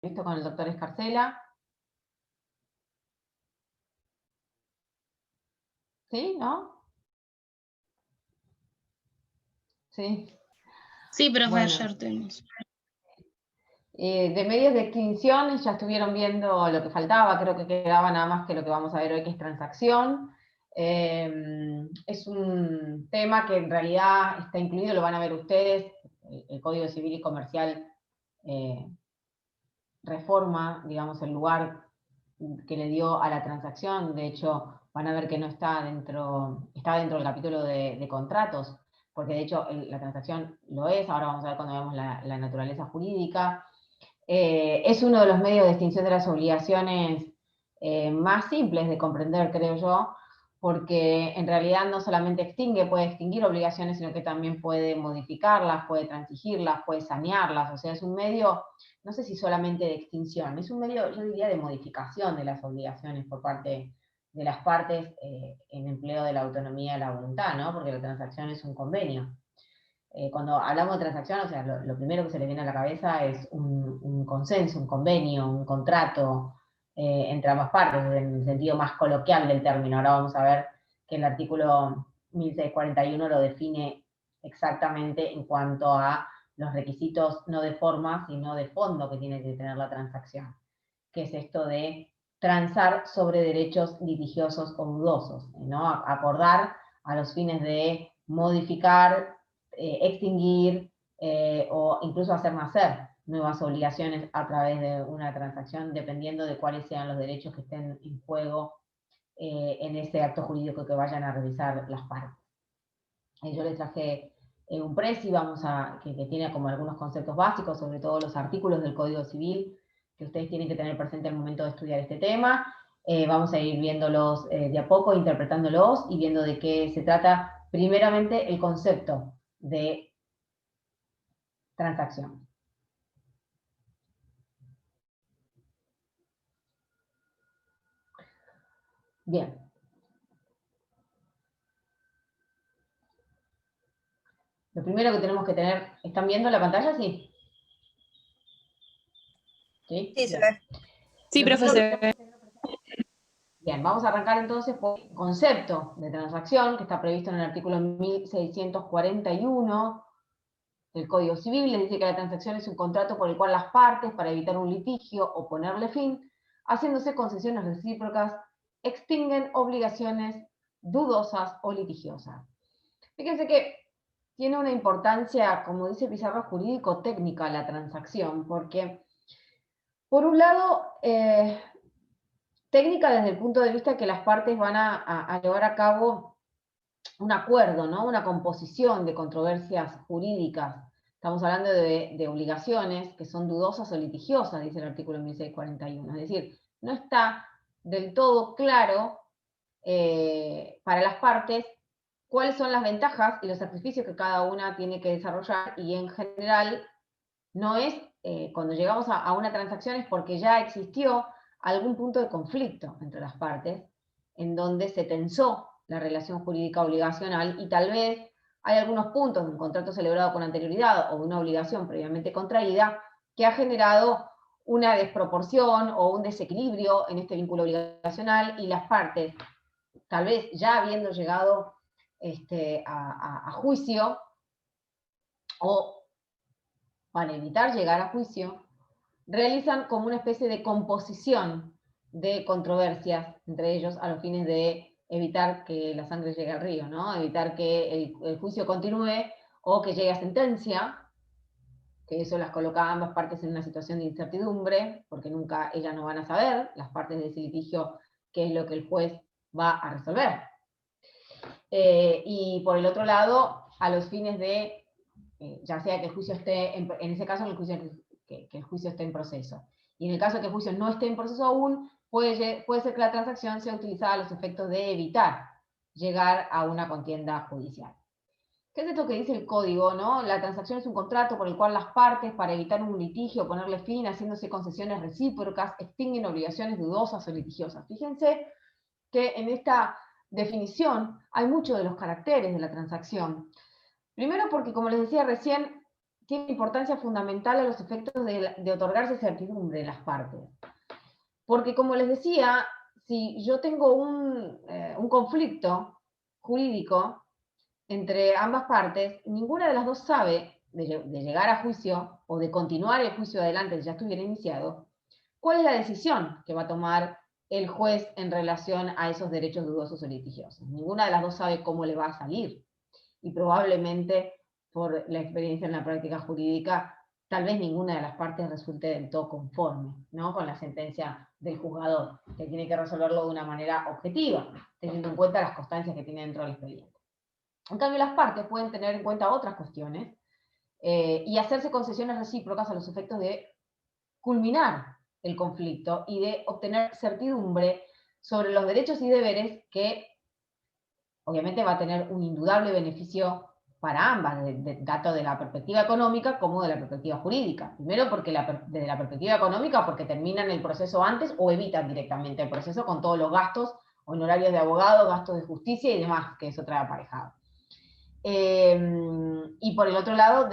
visto con el doctor Escarcela. ¿Sí? ¿No? Sí. Sí, profe, Bueno. ayer tuvimos. De medios de extinción ya estuvieron viendo lo que faltaba, creo que quedaba nada más que lo que vamos a ver hoy, que es transacción. Es un tema que en realidad está incluido, lo van a ver ustedes, el Código Civil y Comercial reforma, digamos, el lugar que le dio a la transacción. De hecho, van a ver que no está dentro del capítulo de contratos, porque de hecho la transacción lo es. Ahora vamos a ver cuando veamos la naturaleza jurídica. Es uno de los medios de extinción de las obligaciones más simples de comprender, creo yo, porque en realidad no solamente puede extinguir obligaciones, sino que también puede modificarlas, puede transigirlas, puede sanearlas. O sea, es un medio, no sé si solamente de extinción, es un medio, yo diría, de modificación de las obligaciones por parte de las partes en empleo de la autonomía de la voluntad, ¿no? Porque la transacción es un convenio. Cuando hablamos de transacción, o sea, lo primero que se le viene a la cabeza es un consenso, un convenio, un contrato entre ambas partes, en el sentido más coloquial del término. Ahora vamos a ver que el artículo 1641 lo define exactamente en cuanto a los requisitos no de forma, sino de fondo que tiene que tener la transacción, que es esto de transar sobre derechos litigiosos o dudosos, ¿no? Acordar a los fines de modificar, extinguir o incluso hacer nacer nuevas obligaciones a través de una transacción, dependiendo de cuáles sean los derechos que estén en juego en ese acto jurídico que vayan a realizar las partes. Yo les traje un presi, que tiene como algunos conceptos básicos, sobre todo los artículos del Código Civil, que ustedes tienen que tener presente al momento de estudiar este tema. Vamos a ir viéndolos de a poco, interpretándolos y viendo de qué se trata, primeramente, el concepto de transacción. Bien. Lo primero que tenemos que tener, ¿están viendo la pantalla? Sí. Sí, sí, se ve. Sí, profe. Bien, vamos a arrancar entonces por el concepto de transacción que está previsto en el artículo 1641 del Código Civil. Les dice que la transacción es un contrato por el cual las partes, para evitar un litigio o ponerle fin, haciéndose concesiones recíprocas, extinguen obligaciones dudosas o litigiosas. Fíjense que tiene una importancia, como dice Pizarro, jurídico-técnica la transacción, porque por un lado, técnica desde el punto de vista que las partes van a llevar a cabo un acuerdo, ¿no? Una composición de controversias jurídicas. Estamos hablando de obligaciones que son dudosas o litigiosas, dice el artículo 1641. Es decir, no está del todo claro para las partes cuáles son las ventajas y los sacrificios que cada una tiene que desarrollar, y en general no es, cuando llegamos a una transacción es porque ya existió algún punto de conflicto entre las partes, en donde se tensó la relación jurídica obligacional, y tal vez hay algunos puntos de un contrato celebrado con anterioridad o de una obligación previamente contraída que ha generado una desproporción o un desequilibrio en este vínculo obligacional, y las partes, tal vez ya habiendo llegado a juicio, o para evitar llegar a juicio, realizan como una especie de composición de controversias entre ellos a los fines de evitar que la sangre llegue al río, ¿no? Evitar que el juicio continúe o que llegue a sentencia, que eso las coloca a ambas partes en una situación de incertidumbre, porque nunca ellas no van a saber, las partes de ese litigio, qué es lo que el juez va a resolver. Y por el otro lado, a los fines de, ya sea que el juicio esté, en ese caso, que el juicio esté en proceso. Y en el caso de que el juicio no esté en proceso aún, puede ser que la transacción sea utilizada a los efectos de evitar llegar a una contienda judicial. ¿Qué es esto que dice el código, no? La transacción es un contrato por el cual las partes, para evitar un litigio, ponerle fin, haciéndose concesiones recíprocas, extinguen obligaciones dudosas o litigiosas. Fíjense que en esta definición hay muchos de los caracteres de la transacción. Primero porque, como les decía recién, tiene importancia fundamental a los efectos de otorgarse certidumbre en las partes. Porque, como les decía, si yo tengo un conflicto jurídico entre ambas partes, ninguna de las dos sabe, de llegar a juicio o de continuar el juicio adelante, si ya estuviera iniciado, cuál es la decisión que va a tomar el juez en relación a esos derechos dudosos o litigiosos. Ninguna de las dos sabe cómo le va a salir. Y probablemente, por la experiencia en la práctica jurídica, tal vez ninguna de las partes resulte del todo conforme, ¿no?, con la sentencia del juzgador, que tiene que resolverlo de una manera objetiva, teniendo en cuenta las constancias que tiene dentro del expediente. En cambio, las partes pueden tener en cuenta otras cuestiones y hacerse concesiones recíprocas a los efectos de culminar el conflicto y de obtener certidumbre sobre los derechos y deberes que obviamente va a tener un indudable beneficio para ambas, tanto de la perspectiva económica como de la perspectiva jurídica. Primero, porque desde la perspectiva económica, porque terminan el proceso antes o evitan directamente el proceso con todos los gastos, honorarios de abogado, gastos de justicia y demás, que eso trae aparejado. Y por el otro lado,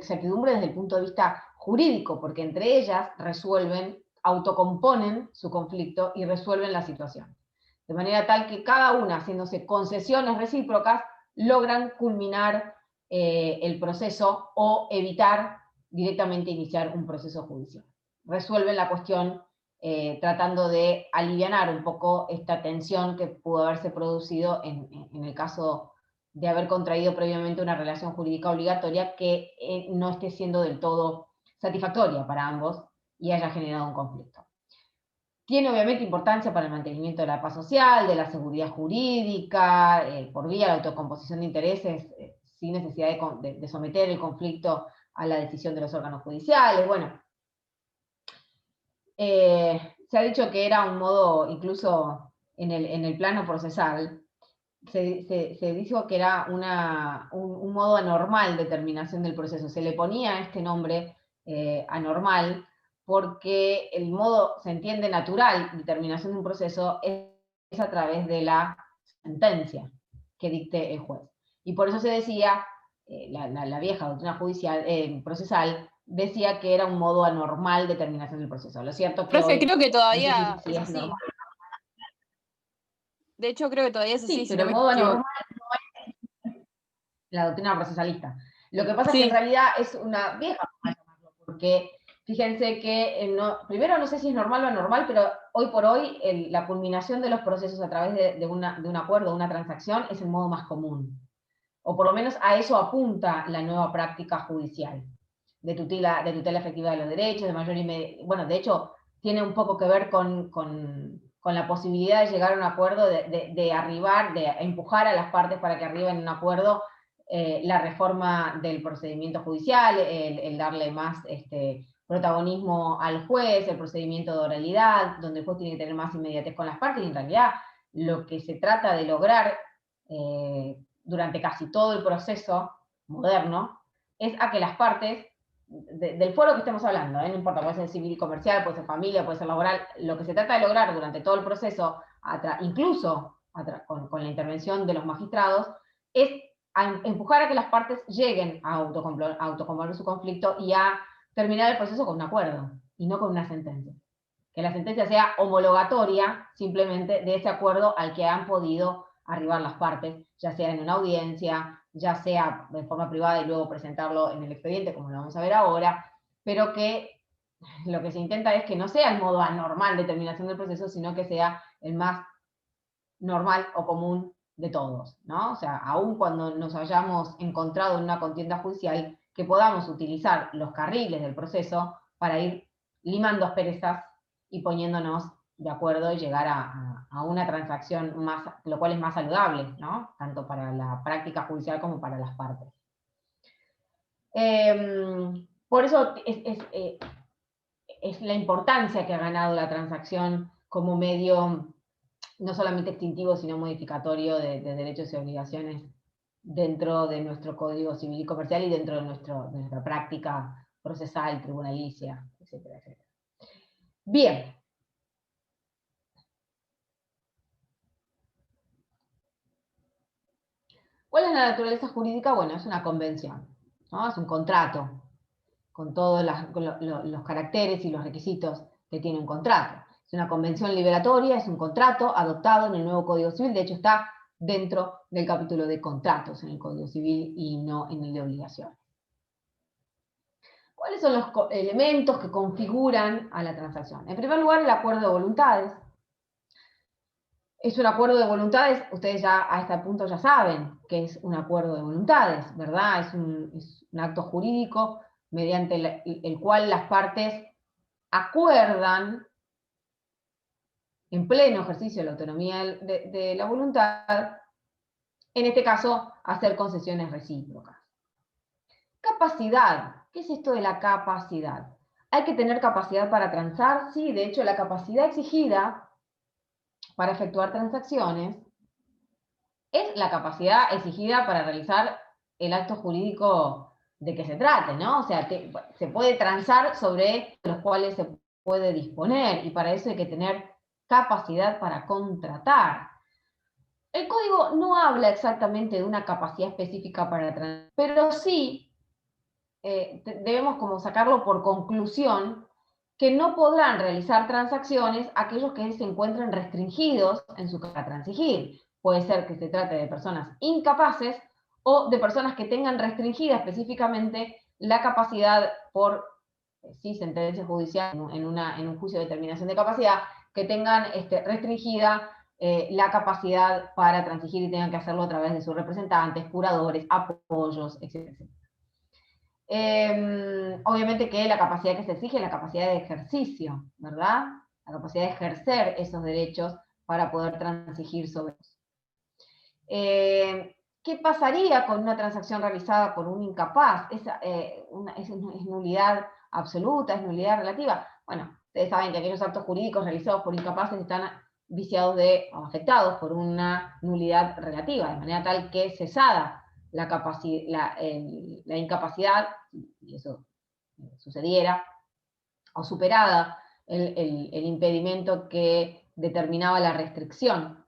certidumbre desde el punto de vista jurídico, porque entre ellas resuelven, autocomponen su conflicto y resuelven la situación. De manera tal que cada una, haciéndose concesiones recíprocas, logran culminar el proceso o evitar directamente iniciar un proceso judicial. Resuelven la cuestión tratando de alivianar un poco esta tensión que pudo haberse producido en el caso de haber contraído previamente una relación jurídica obligatoria que no esté siendo del todo satisfactoria para ambos y haya generado un conflicto. Tiene obviamente importancia para el mantenimiento de la paz social, de la seguridad jurídica, por vía de la autocomposición de intereses, sin necesidad de someter el conflicto a la decisión de los órganos judiciales. Bueno, se ha dicho que era un modo, incluso en el plano procesal, se dijo que era un modo anormal de terminación del proceso. Se le ponía este nombre anormal porque el modo, se entiende, natural de terminación de un proceso es a través de la sentencia que dicte el juez. Y por eso se decía, la vieja doctrina judicial, procesal, decía que era un modo anormal de terminación del proceso. Lo cierto es que Profe, hoy, creo que todavía no sé si es es así. normal. De hecho, creo que todavía es así, Sí, si pero no el me modo equivoco. anormal no es la doctrina procesalista. Lo que pasa es Sí. que en realidad es una vieja forma de llamarlo, porque fíjense que primero no sé si es normal o anormal, pero hoy por hoy la culminación de los procesos a través de un acuerdo, una transacción, es el modo más común. O por lo menos a eso apunta la nueva práctica judicial de tutela efectiva de los derechos, de mayor bueno, de hecho, tiene un poco que ver con la posibilidad de llegar a un acuerdo, de arribar, de empujar a las partes para que arriben a un acuerdo, la reforma del procedimiento judicial, el darle más protagonismo al juez, el procedimiento de oralidad, donde el juez tiene que tener más inmediatez con las partes, y en realidad lo que se trata de lograr durante casi todo el proceso moderno es a que las partes del foro que estemos hablando, no importa, puede ser civil y comercial, puede ser familia, puede ser laboral, lo que se trata de lograr durante todo el proceso, incluso con la intervención de los magistrados, es empujar a que las partes lleguen a autocomponer su conflicto y a terminar el proceso con un acuerdo, y no con una sentencia. Que la sentencia sea homologatoria simplemente de ese acuerdo al que han podido arribar las partes, ya sea en una audiencia, ya sea de forma privada y luego presentarlo en el expediente, como lo vamos a ver ahora, pero que lo que se intenta es que no sea el modo anormal de terminación del proceso, sino que sea el más normal o común de todos, ¿no? O sea, aun cuando nos hayamos encontrado en una contienda judicial, que podamos utilizar los carriles del proceso para ir limando asperezas y poniéndonos de acuerdo y llegar a una transacción más, lo cual es más saludable, ¿no? Tanto para la práctica judicial como para las partes. Por eso es la importancia que ha ganado la transacción como medio no solamente extintivo, sino modificatorio de derechos y obligaciones dentro de nuestro Código Civil y Comercial y dentro de nuestra práctica procesal, tribunalicia, etcétera, etcétera. Bien. ¿Cuál es la naturaleza jurídica? Bueno, es una convención, ¿no? Es un contrato con todos los caracteres y los requisitos que tiene un contrato. Es una convención liberatoria, es un contrato adoptado en el nuevo Código Civil, de hecho está dentro del capítulo de contratos en el Código Civil y no en el de obligaciones. ¿Cuáles son los elementos que configuran a la transacción? En primer lugar, el acuerdo de voluntades. Es un acuerdo de voluntades, ustedes ya a este punto ya saben que es un acuerdo de voluntades, ¿verdad? Es un acto jurídico mediante el cual las partes acuerdan, en pleno ejercicio de la autonomía de la voluntad, en este caso, hacer concesiones recíprocas. Capacidad. ¿Qué es esto de la capacidad? ¿Hay que tener capacidad para transar? Sí, de hecho, la capacidad exigida para efectuar transacciones es la capacidad exigida para realizar el acto jurídico de que se trate, ¿no? O sea, se puede transar sobre los cuales se puede disponer, y para eso hay que tener capacidad para contratar. El código no habla exactamente de una capacidad específica para transar, pero sí debemos como sacarlo por conclusión que no podrán realizar transacciones aquellos que se encuentren restringidos en su capacidad para transigir. Puede ser que se trate de personas incapaces o de personas que tengan restringida específicamente la capacidad por sentencia judicial en un juicio de determinación de capacidad, que tengan restringida la capacidad para transigir y tengan que hacerlo a través de sus representantes, curadores, apoyos, etc. Obviamente que la capacidad que se exige es la capacidad de ejercicio, ¿verdad? La capacidad de ejercer esos derechos para poder transigir sobre ellos. ¿Qué pasaría con una transacción realizada por un incapaz? ¿Es nulidad absoluta? ¿Es nulidad relativa? Bueno, ustedes saben que aquellos actos jurídicos realizados por incapaces están viciados o afectados por una nulidad relativa, de manera tal que cesada la incapacidad, y eso sucediera, o superada el impedimento que determinaba la restricción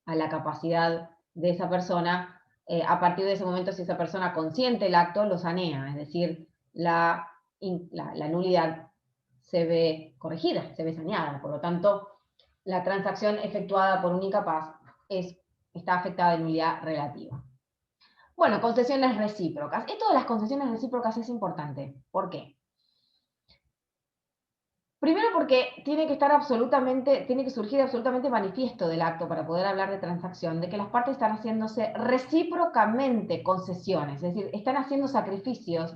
a la capacidad de esa persona, a partir de ese momento, si esa persona consiente el acto, lo sanea, es decir, la nulidad se ve corregida, se ve saneada, por lo tanto, la transacción efectuada por un incapaz está afectada de nulidad relativa. Bueno, concesiones recíprocas. Esto de las concesiones recíprocas es importante. ¿Por qué? Primero porque tiene que surgir absolutamente manifiesto del acto para poder hablar de transacción, de que las partes están haciéndose recíprocamente concesiones, es decir, están haciendo sacrificios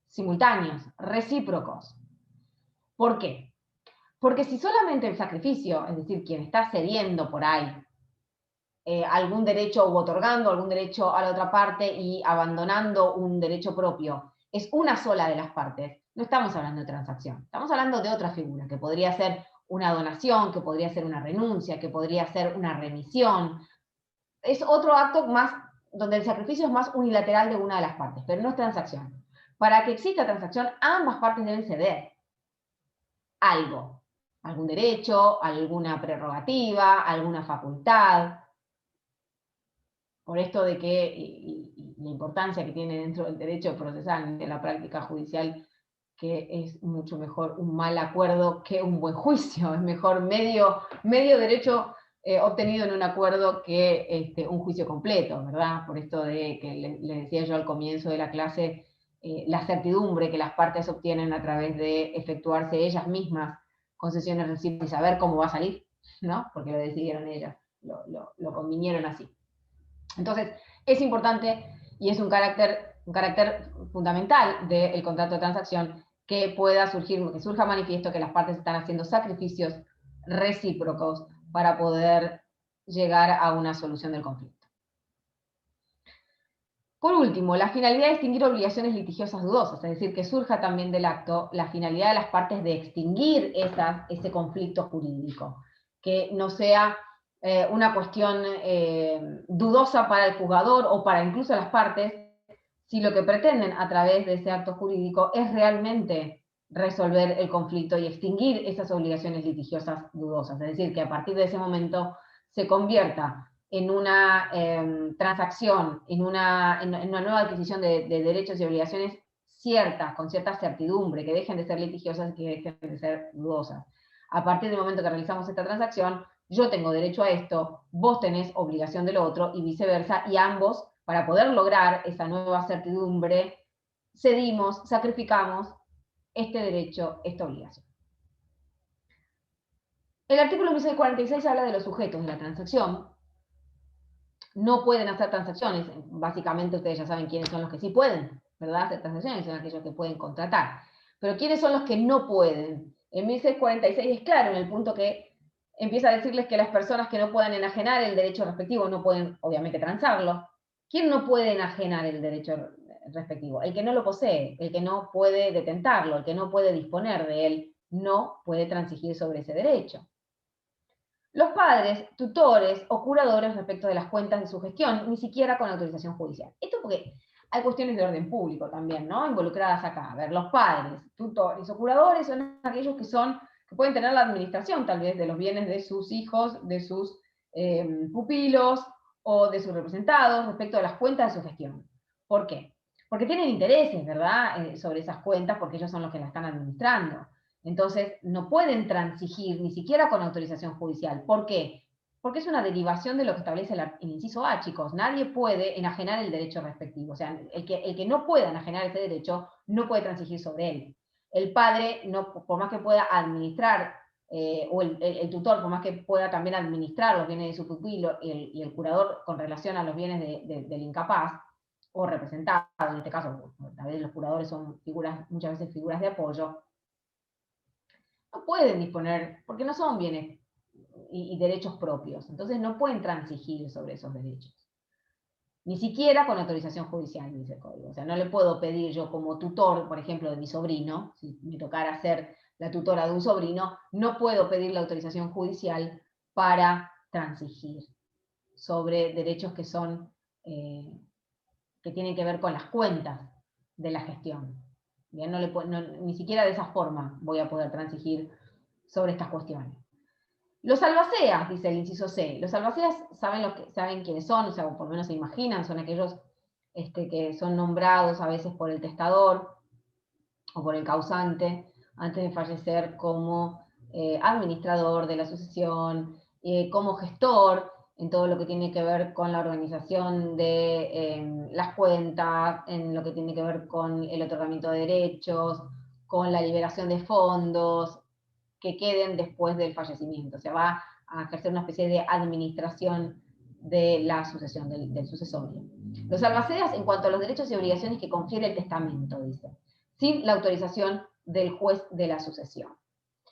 simultáneos, recíprocos. ¿Por qué? Porque si solamente el sacrificio, es decir, quien está cediendo por ahí algún derecho u otorgando algún derecho a la otra parte y abandonando un derecho propio, es una sola de las partes, no estamos hablando de transacción, estamos hablando de otra figura, que podría ser una donación, que podría ser una renuncia, que podría ser una remisión. Es otro acto más, donde el sacrificio es más unilateral de una de las partes, pero no es transacción. Para que exista transacción, ambas partes deben ceder algo, algún derecho, alguna prerrogativa, alguna facultad. Por esto de que, y la importancia que tiene dentro del derecho procesal, de la práctica judicial, que es mucho mejor un mal acuerdo que un buen juicio, es mejor medio derecho obtenido en un acuerdo que un juicio completo, ¿verdad? Por esto de que le decía yo al comienzo de la clase, la certidumbre que las partes obtienen a través de efectuarse ellas mismas concesiones recíprocas y saber cómo va a salir, ¿no? Porque lo decidieron ellas, lo convinieron así. Entonces, es importante y es un carácter fundamental del contrato de transacción que pueda surgir, que surja manifiesto que las partes están haciendo sacrificios recíprocos para poder llegar a una solución del conflicto. Por último, la finalidad de extinguir obligaciones litigiosas dudosas, es decir, que surja también del acto la finalidad de las partes de extinguir ese conflicto jurídico, que no sea una cuestión dudosa para el juzgador o para incluso las partes, si lo que pretenden a través de ese acto jurídico es realmente resolver el conflicto y extinguir esas obligaciones litigiosas dudosas. Es decir, que a partir de ese momento se convierta en una transacción, en una nueva adquisición de derechos y obligaciones ciertas, con cierta certidumbre, que dejen de ser litigiosas y que dejen de ser dudosas. A partir del momento que realizamos esta transacción, yo tengo derecho a esto, vos tenés obligación de lo otro, y viceversa, y ambos, para poder lograr esa nueva certidumbre, cedimos, sacrificamos este derecho, esta obligación. El artículo 1646 habla de los sujetos de la transacción. No pueden hacer transacciones, básicamente ustedes ya saben quiénes son los que sí pueden, ¿verdad? Hacer transacciones, son aquellos que pueden contratar. Pero ¿quiénes son los que no pueden? En 1646 es claro, en el punto que empieza a decirles que las personas que no puedan enajenar el derecho respectivo no pueden, obviamente, transarlo. ¿Quién no puede enajenar el derecho respectivo? El que no lo posee, el que no puede detentarlo, el que no puede disponer de él, no puede transigir sobre ese derecho. Los padres, tutores o curadores respecto de las cuentas de su gestión, ni siquiera con autorización judicial. Esto porque hay cuestiones de orden público también, ¿no? Involucradas acá. A ver, los padres, tutores o curadores son aquellos que pueden tener la administración, tal vez, de los bienes de sus hijos, de sus pupilos o de sus representados respecto a las cuentas de su gestión. ¿Por qué? Porque tienen intereses, ¿verdad?, sobre esas cuentas, porque ellos son los que las están administrando. Entonces, no pueden transigir ni siquiera con autorización judicial. ¿Por qué? Porque es una derivación de lo que establece el inciso A, chicos. Nadie puede enajenar el derecho respectivo. O sea, el que no pueda enajenar ese derecho no puede transigir sobre él. El padre, no, por más que pueda administrar, o el tutor, por más que pueda también administrar los bienes de su pupilo, y el curador con relación a los bienes del incapaz, o representado, en este caso, tal vez los curadores son figuras, muchas veces figuras de apoyo, no pueden disponer, porque no son bienes y derechos propios, entonces no pueden transigir sobre esos derechos. Ni siquiera con autorización judicial, dice el código. O sea, no le puedo pedir yo como tutor, por ejemplo, de mi sobrino, si me tocara ser la tutora de un sobrino, no puedo pedir la autorización judicial para transigir sobre derechos que son, que tienen que ver con las cuentas de la gestión. Bien, ni siquiera de esa forma voy a poder transigir sobre estas cuestiones. Los albaceas, dice el inciso C. Los albaceas saben quiénes son, o sea, por lo menos se imaginan, son aquellos que son nombrados a veces por el testador o por el causante antes de fallecer como administrador de la sucesión, como gestor en todo lo que tiene que ver con la organización de las cuentas, en lo que tiene que ver con el otorgamiento de derechos, con la liberación de fondos que queden después del fallecimiento. O sea, va a ejercer una especie de administración de la sucesión, del sucesorio. Los albaceas en cuanto a los derechos y obligaciones que confiere el testamento, dice, sin la autorización del juez de la sucesión.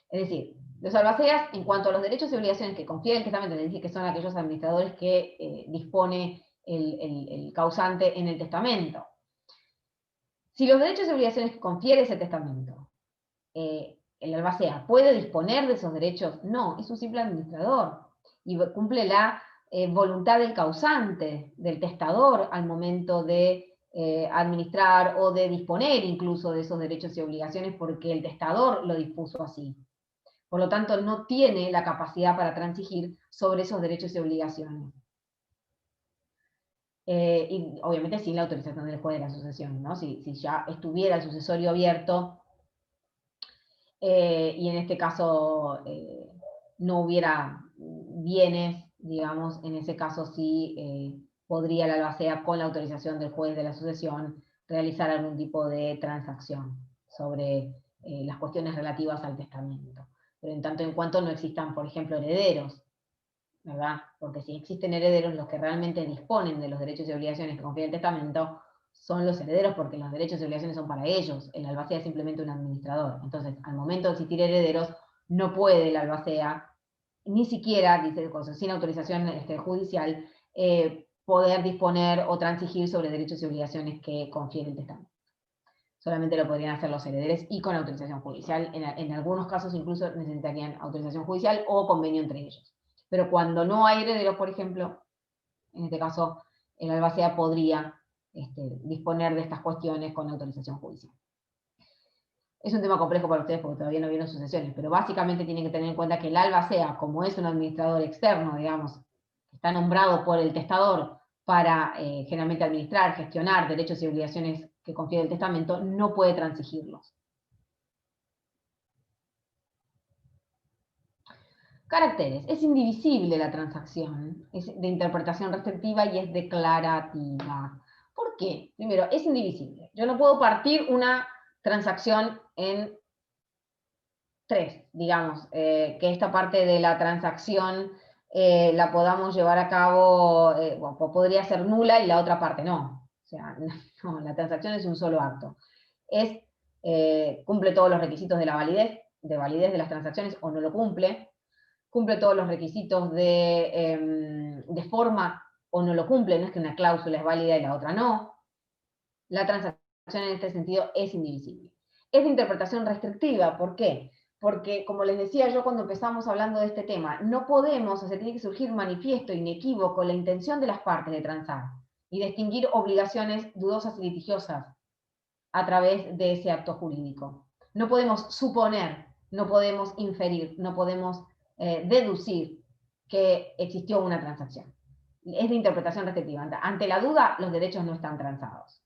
Es decir, los albaceas en cuanto a los derechos y obligaciones que confiere el testamento, es decir, que son aquellos administradores que dispone el causante en el testamento. Si los derechos y obligaciones que confiere ese testamento, el albacea puede disponer de esos derechos, no, es un simple administrador y cumple la voluntad del causante, del testador, al momento de administrar o de disponer incluso de esos derechos y obligaciones, porque el testador lo dispuso así. Por lo tanto, no tiene la capacidad para transigir sobre esos derechos y obligaciones. Y obviamente sin la autorización del juez de la sucesión, ¿no? Si ya estuviera el sucesorio abierto, y en este caso no hubiera bienes, digamos, en ese caso sí podría la albacea, con la autorización del juez de la sucesión, realizar algún tipo de transacción sobre las cuestiones relativas al testamento. Pero en tanto en cuanto no existan, por ejemplo, herederos, ¿verdad? Porque si existen herederos, los que realmente disponen de los derechos y obligaciones que confiere el testamento son los herederos, porque los derechos y obligaciones son para ellos. El albacea es simplemente un administrador. Entonces, al momento de existir herederos, no puede el albacea, ni siquiera, dice el Consejo, sin autorización judicial, poder disponer o transigir sobre derechos y obligaciones que confiere el testamento. Solamente lo podrían hacer los herederos y con autorización judicial. En algunos casos incluso necesitarían autorización judicial o convenio entre ellos. Pero cuando no hay herederos, por ejemplo, en este caso, el albacea podría disponer de estas cuestiones con autorización judicial. Es un tema complejo para ustedes porque todavía no vieron sucesiones, pero básicamente tienen que tener en cuenta que el albacea, como es un administrador externo, digamos, está nombrado por el testador para generalmente administrar, gestionar derechos y obligaciones que confiere el testamento no puede transigirlos. Caracteres. Es indivisible la transacción, es de interpretación restrictiva y es declarativa. ¿Por qué? Primero, es indivisible. Yo no puedo partir una transacción en 3, digamos, que esta parte de la transacción la podamos llevar a cabo, bueno, podría ser nula y la otra parte no. O sea, no, la transacción es un solo acto. Cumple todos los requisitos de la validez de las transacciones o no lo cumple todos los requisitos de forma o no lo cumple, no es que una cláusula es válida y la otra no. La transacción en este sentido es indivisible. Es de interpretación restrictiva, ¿por qué? Porque, como les decía yo cuando empezamos hablando de este tema, no podemos, o sea, tiene que surgir manifiesto, inequívoco, la intención de las partes de transar y distinguir obligaciones dudosas y litigiosas a través de ese acto jurídico. No podemos suponer, no podemos inferir, no podemos deducir que existió una transacción. Es de interpretación restrictiva. Ante la duda, los derechos no están transados.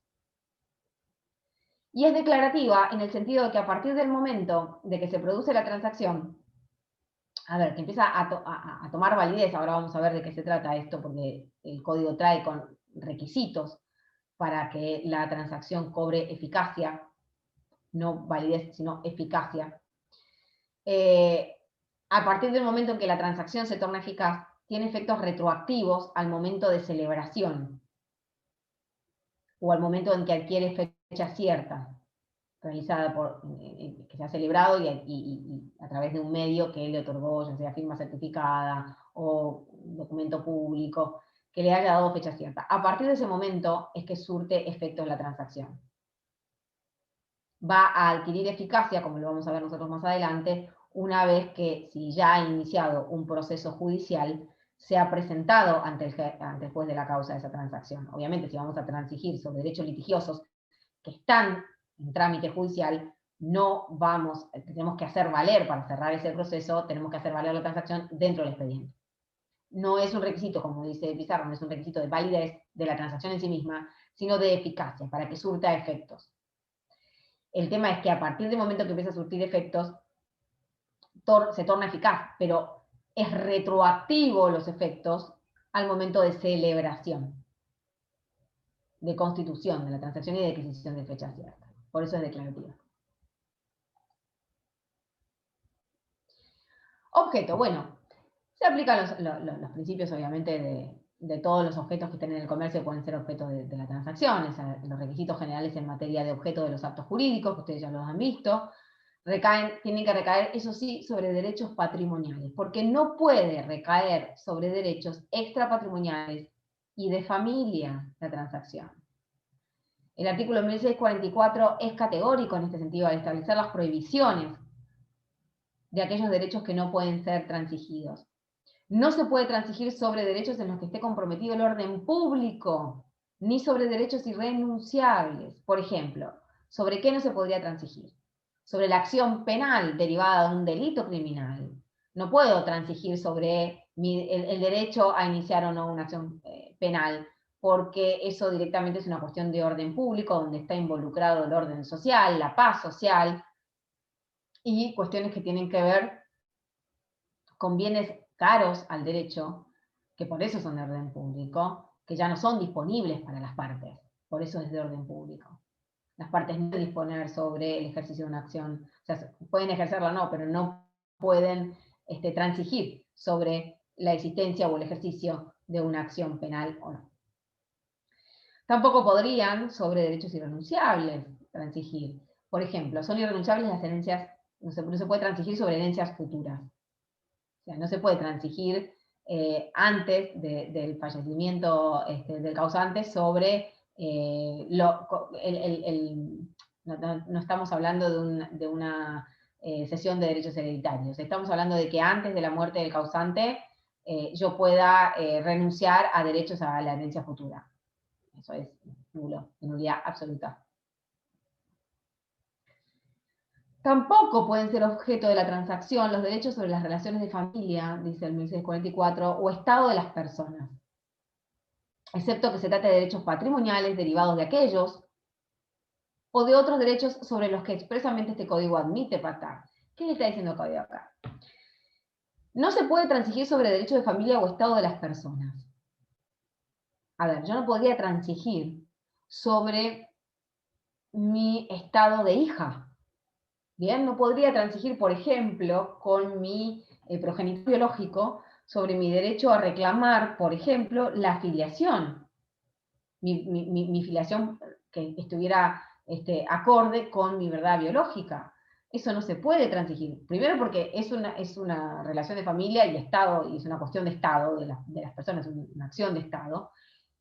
Y es declarativa en el sentido de que a partir del momento de que se produce la transacción, a ver, que empieza a tomar validez, ahora vamos a ver de qué se trata esto, porque el código trae con requisitos para que la transacción cobre eficacia, no validez, sino eficacia. A partir del momento en que la transacción se torna eficaz, tiene efectos retroactivos al momento de celebración, o al momento en que adquiere fecha cierta, realizada por, que se ha celebrado y a través de un medio que le otorgó, ya sea firma certificada o documento público, que le haya dado fecha cierta. A partir de ese momento es que surte efectos la transacción. Va a adquirir eficacia, como lo vamos a ver nosotros más adelante, una vez que, si ya ha iniciado un proceso judicial, se ha presentado ante el juez de la causa de esa transacción. Obviamente, si vamos a transigir sobre derechos litigiosos que están en trámite judicial, tenemos que hacer valer, para cerrar ese proceso, tenemos que hacer valer la transacción dentro del expediente. No es un requisito, como dice Pizarro, no es un requisito de validez de la transacción en sí misma, sino de eficacia, para que surta efectos. El tema es que a partir del momento que empieza a surtir efectos, se torna eficaz, pero es retroactivo los efectos al momento de celebración, de constitución de la transacción y de adquisición de fecha cierta. Por eso es declarativa. Objeto, bueno, se aplican los principios, obviamente, de todos los objetos que estén en el comercio pueden ser objeto de la transacción, los requisitos generales en materia de objeto de los actos jurídicos, que ustedes ya los han visto, tienen que recaer, eso sí, sobre derechos patrimoniales, porque no puede recaer sobre derechos extrapatrimoniales y de familia la transacción. El artículo 1644 es categórico en este sentido, al establecer las prohibiciones de aquellos derechos que no pueden ser transigidos. No se puede transigir sobre derechos en los que esté comprometido el orden público, ni sobre derechos irrenunciables. Por ejemplo, ¿sobre qué no se podría transigir? Sobre la acción penal derivada de un delito criminal. No puedo transigir sobre el derecho a iniciar o no una acción penal, porque eso directamente es una cuestión de orden público, donde está involucrado el orden social, la paz social, y cuestiones que tienen que ver con bienes caros al derecho, que por eso son de orden público, que ya no son disponibles para las partes, por eso es de orden público. Las partes no pueden disponer sobre el ejercicio de una acción, o sea, pueden ejercerla o no, pero no pueden transigir sobre la existencia o el ejercicio de una acción penal o no. Tampoco podrían sobre derechos irrenunciables transigir. Por ejemplo, son irrenunciables las herencias, no se puede transigir sobre herencias futuras. O sea, no se puede transigir antes del fallecimiento del causante sobre no estamos hablando de una cesión de derechos hereditarios. Estamos hablando de que antes de la muerte del causante yo pueda renunciar a derechos a la herencia futura. Eso es nulo, nulidad absoluta. Tampoco pueden ser objeto de la transacción los derechos sobre las relaciones de familia, dice el 1644, o estado de las personas, excepto que se trate de derechos patrimoniales derivados de aquellos o de otros derechos sobre los que expresamente este código admite pactar. ¿Qué le está diciendo el código acá? No se puede transigir sobre derechos de familia o estado de las personas. A ver, yo no podría transigir sobre mi estado de hija. Bien, no podría transigir, por ejemplo, con mi progenitor biológico sobre mi derecho a reclamar, por ejemplo, la filiación. Mi filiación que estuviera acorde con mi verdad biológica. Eso no se puede transigir. Primero porque es una relación de familia y Estado, y es una cuestión de Estado, de las personas, una acción de Estado,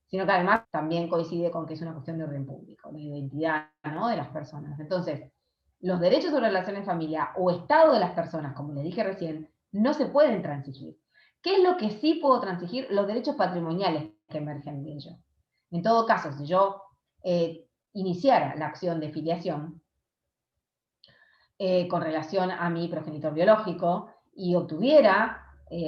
sino que además también coincide con que es una cuestión de orden público, de identidad, ¿no?, de las personas. Entonces, los derechos sobre relaciones de familia o estado de las personas, como les dije recién, no se pueden transigir. ¿Qué es lo que sí puedo transigir? Los derechos patrimoniales que emergen de ello. En todo caso, si yo iniciara la acción de filiación con relación a mi progenitor biológico y obtuviera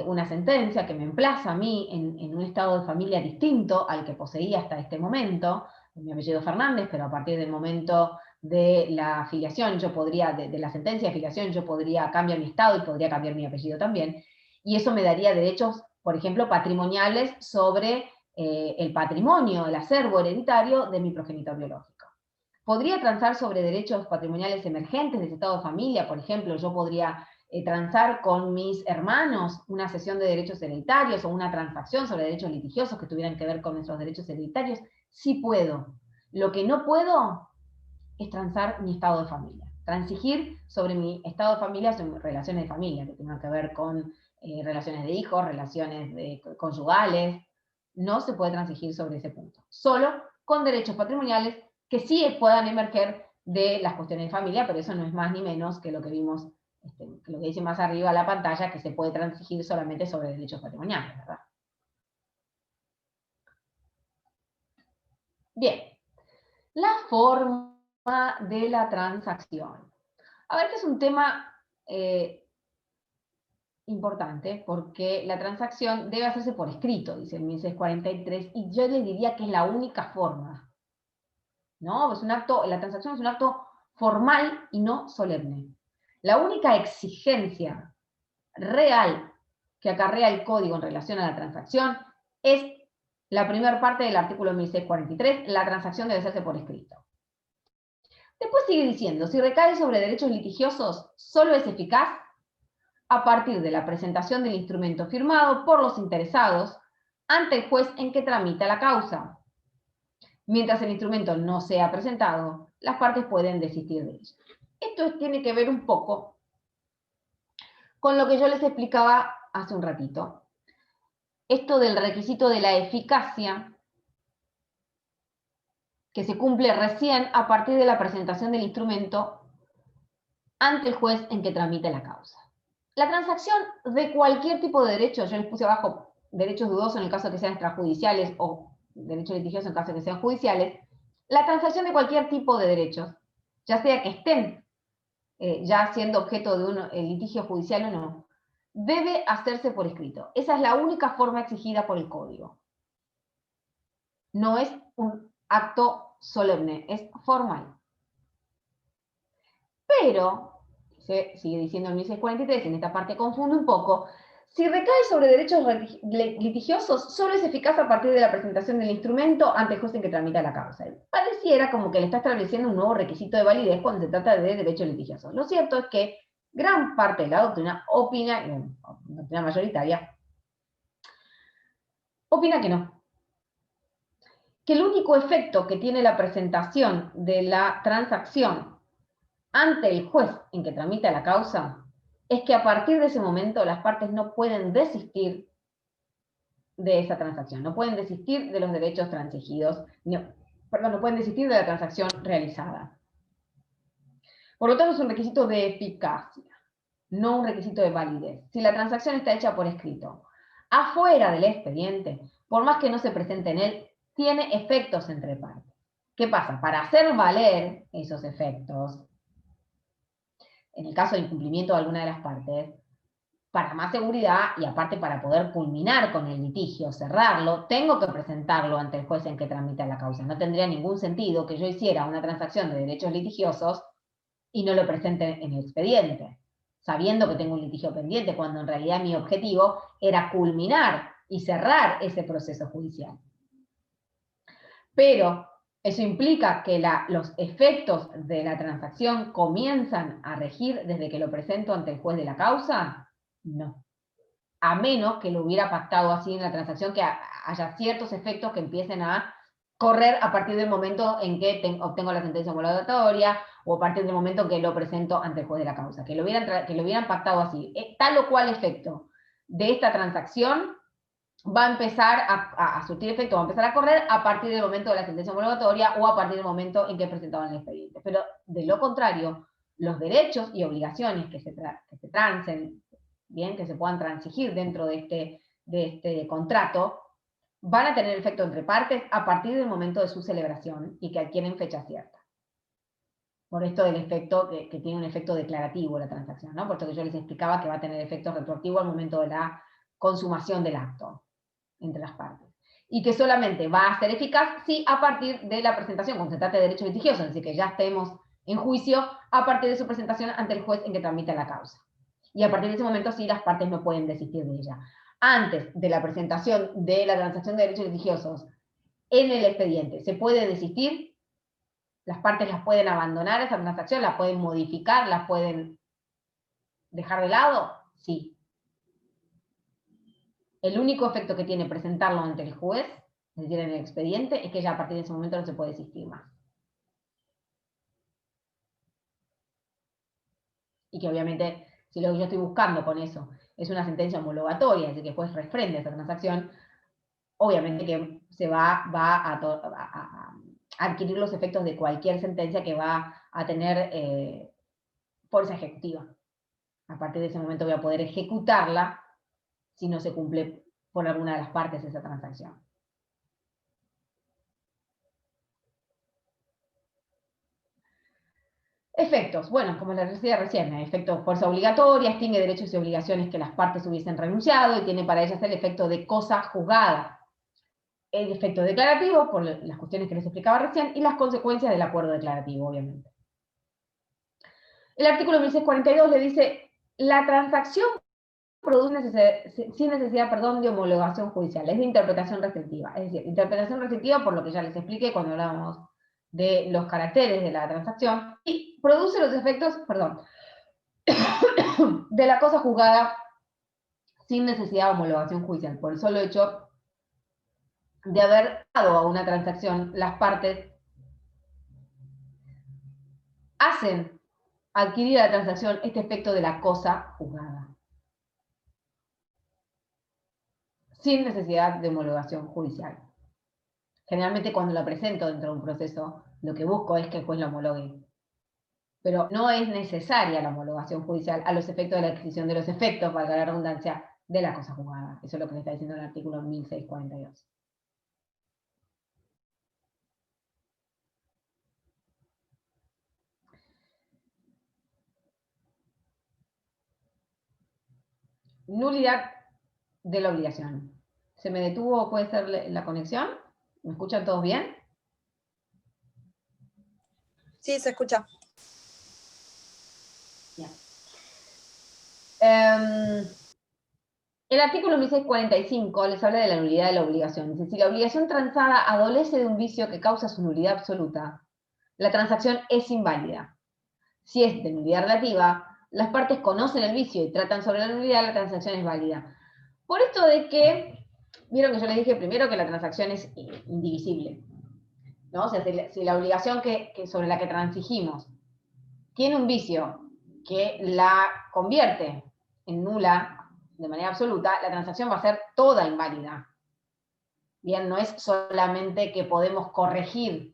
una sentencia que me emplaza a mí en un estado de familia distinto al que poseía hasta este momento, mi apellido Fernández, pero a partir del momento de la filiación, yo podría, de la sentencia de filiación, yo podría cambiar mi estado y podría cambiar mi apellido también, y eso me daría derechos, por ejemplo, patrimoniales sobre el patrimonio, el acervo hereditario de mi progenitor biológico. Podría transar sobre derechos patrimoniales emergentes de ese estado de familia, por ejemplo, yo podría transar con mis hermanos una cesión de derechos hereditarios o una transacción sobre derechos litigiosos que tuvieran que ver con nuestros derechos hereditarios. Sí puedo. Lo que no puedo es transar mi estado de familia. Transigir sobre mi estado de familia, sobre relaciones de familia, que tengan que ver con relaciones de hijos, relaciones conyugales. No se puede transigir sobre ese punto. Solo con derechos patrimoniales que sí puedan emerger de las cuestiones de familia, pero eso no es más ni menos que lo que vimos, que lo que dice más arriba la pantalla, que se puede transigir solamente sobre derechos patrimoniales, ¿verdad? Bien, la forma de la transacción. A ver, que es un tema importante, porque la transacción debe hacerse por escrito, dice el 1643, y yo le diría que es la única forma, ¿no? Es un acto, la transacción es un acto formal y no solemne. La única exigencia real que acarrea el código en relación a la transacción es la primera parte del artículo 1643, la transacción debe hacerse por escrito. Después sigue diciendo, si recae sobre derechos litigiosos, solo es eficaz a partir de la presentación del instrumento firmado por los interesados ante el juez en que tramita la causa. Mientras el instrumento no sea presentado, las partes pueden desistir de ello. Esto tiene que ver un poco con lo que yo les explicaba hace un ratito. Esto del requisito de la eficacia que se cumple recién a partir de la presentación del instrumento ante el juez en que tramite la causa. La transacción de cualquier tipo de derecho, yo les puse abajo derechos dudosos en el caso de que sean extrajudiciales o derechos litigiosos en caso de que sean judiciales, la transacción de cualquier tipo de derechos, ya sea que estén ya siendo objeto de un litigio judicial o no, debe hacerse por escrito. Esa es la única forma exigida por el código. No es un acto solemne, es formal. Pero, sigue diciendo el 1643, en esta parte confunde un poco, si recae sobre derechos litigiosos, solo es eficaz a partir de la presentación del instrumento ante el juez en que tramita la causa. Pareciera como que le está estableciendo un nuevo requisito de validez cuando se trata de derechos litigiosos. Lo cierto es que gran parte de la doctrina opina, la doctrina mayoritaria, opina que no. Que el único efecto que tiene la presentación de la transacción ante el juez en que tramita la causa es que a partir de ese momento las partes no pueden desistir de esa transacción, no pueden desistir de los derechos transigidos, no pueden desistir de la transacción realizada. Por lo tanto, es un requisito de eficacia, no un requisito de validez. Si la transacción está hecha por escrito, afuera del expediente, por más que no se presente en él, tiene efectos entre partes. ¿Qué pasa? Para hacer valer esos efectos, en el caso de incumplimiento de alguna de las partes, para más seguridad y aparte para poder culminar con el litigio, cerrarlo, tengo que presentarlo ante el juez en que tramita la causa. No tendría ningún sentido que yo hiciera una transacción de derechos litigiosos y no lo presente en el expediente, sabiendo que tengo un litigio pendiente, cuando en realidad mi objetivo era culminar y cerrar ese proceso judicial. Pero eso implica que los efectos de la transacción comienzan a regir desde que lo presento ante el juez de la causa. No. A menos que lo hubiera pactado así en la transacción, que haya ciertos efectos que empiecen a correr a partir del momento en que obtengo la sentencia homologatoria o a partir del momento en que lo presento ante el juez de la causa. Que lo hubieran pactado así. Tal o cual efecto de esta transacción va a empezar a surtir efecto, va a empezar a correr a partir del momento de la sentencia homologatoria o a partir del momento en que presentaban el expediente. Pero de lo contrario, los derechos y obligaciones que se transen, bien, que se puedan transigir dentro de este contrato, van a tener efecto entre partes a partir del momento de su celebración y que adquieren fecha cierta. Por esto del efecto, que tiene un efecto declarativo la transacción, ¿no? Por esto que yo les explicaba que va a tener efecto retroactivo al momento de la consumación del acto entre las partes. Y que solamente va a ser eficaz si a partir de la presentación, cuando se trate de derechos litigiosos, es decir, que ya estemos en juicio, a partir de su presentación ante el juez en que tramita la causa. Y a partir de ese momento sí las partes no pueden desistir de ella. Antes de la presentación de la transacción de derechos litigiosos en el expediente, ¿se puede desistir? Las partes las pueden abandonar esa transacción, la pueden modificar, la pueden dejar de lado, sí. El único efecto que tiene presentarlo ante el juez, es decir, en el expediente, es que ya a partir de ese momento no se puede desistir más. Y que obviamente, si lo que yo estoy buscando con eso es una sentencia homologatoria, es decir, que el juez refrende esa transacción, obviamente que se va a adquirir los efectos de cualquier sentencia que va a tener fuerza ejecutiva. A partir de ese momento voy a poder ejecutarla si no se cumple por alguna de las partes esa transacción. Efectos. Bueno, como les decía recién, efecto fuerza obligatoria, extingue derechos y obligaciones que las partes hubiesen renunciado y tiene para ellas el efecto de cosa juzgada. El efecto declarativo, por las cuestiones que les explicaba recién, y las consecuencias del acuerdo declarativo, obviamente. El artículo 1642 le dice, la transacción produce sin necesidad, de homologación judicial, es de interpretación restrictiva. Es decir, interpretación restrictiva por lo que ya les expliqué cuando hablábamos de los caracteres de la transacción, y produce los efectos, de la cosa juzgada sin necesidad de homologación judicial, por el solo hecho de haber dado a una transacción, las partes hacen adquirir a la transacción este efecto de la cosa juzgada, sin necesidad de homologación judicial. Generalmente cuando la presento dentro de un proceso, lo que busco es que el juez la homologue. Pero no es necesaria la homologación judicial a los efectos de la adquisición de los efectos, valga la redundancia, de la cosa juzgada. Eso es lo que le está diciendo el artículo 1642. Nulidad de la obligación. ¿Se me detuvo, puede ser la conexión? ¿Me escuchan todos bien? Sí, se escucha. Bien. El artículo 1645 les habla de la nulidad de la obligación. Dice, si la obligación transada adolece de un vicio que causa su nulidad absoluta, la transacción es inválida. Si es de nulidad relativa, las partes conocen el vicio y tratan sobre la nulidad, la transacción es válida. Por esto de que, vieron que yo les dije primero que la transacción es indivisible, ¿no? O sea, si la obligación sobre la que transigimos tiene un vicio que la convierte en nula de manera absoluta, la transacción va a ser toda inválida. Bien, no es solamente que podemos corregir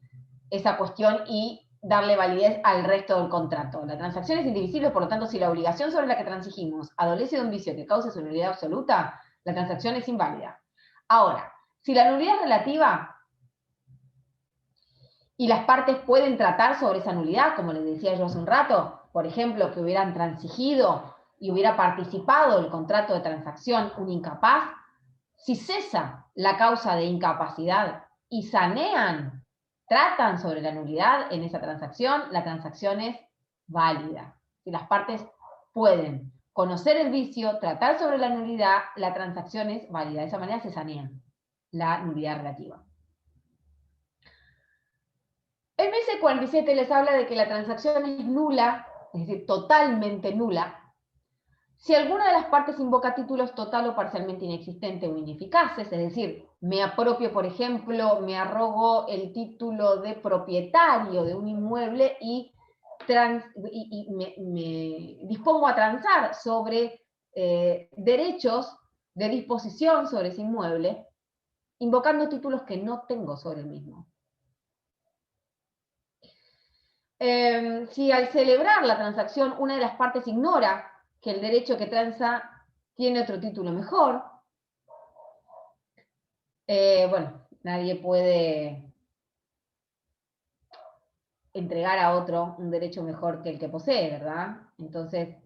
esa cuestión y darle validez al resto del contrato. La transacción es indivisible, por lo tanto, si la obligación sobre la que transigimos adolece de un vicio que cause su nulidad absoluta, la transacción es inválida. Ahora, si la nulidad es relativa y las partes pueden tratar sobre esa nulidad, como les decía yo hace un rato, por ejemplo, que hubieran transigido y hubiera participado el contrato de transacción un incapaz, si cesa la causa de incapacidad y sanean, tratan sobre la nulidad en esa transacción, la transacción es válida. Si las partes pueden conocer el vicio, tratar sobre la nulidad, la transacción es válida. De esa manera se sanea la nulidad relativa. El 1147 les habla de que la transacción es nula, es decir, totalmente nula, si alguna de las partes invoca títulos total o parcialmente inexistentes o ineficaces, es decir, me apropio, por ejemplo, me arrogo el título de propietario de un inmueble y me dispongo a transar sobre derechos de disposición sobre ese inmueble, invocando títulos que no tengo sobre el mismo. Si al celebrar la transacción una de las partes ignora que el derecho que transa tiene otro título mejor, bueno, nadie puede entregar a otro un derecho mejor que el que posee, ¿verdad? Entonces,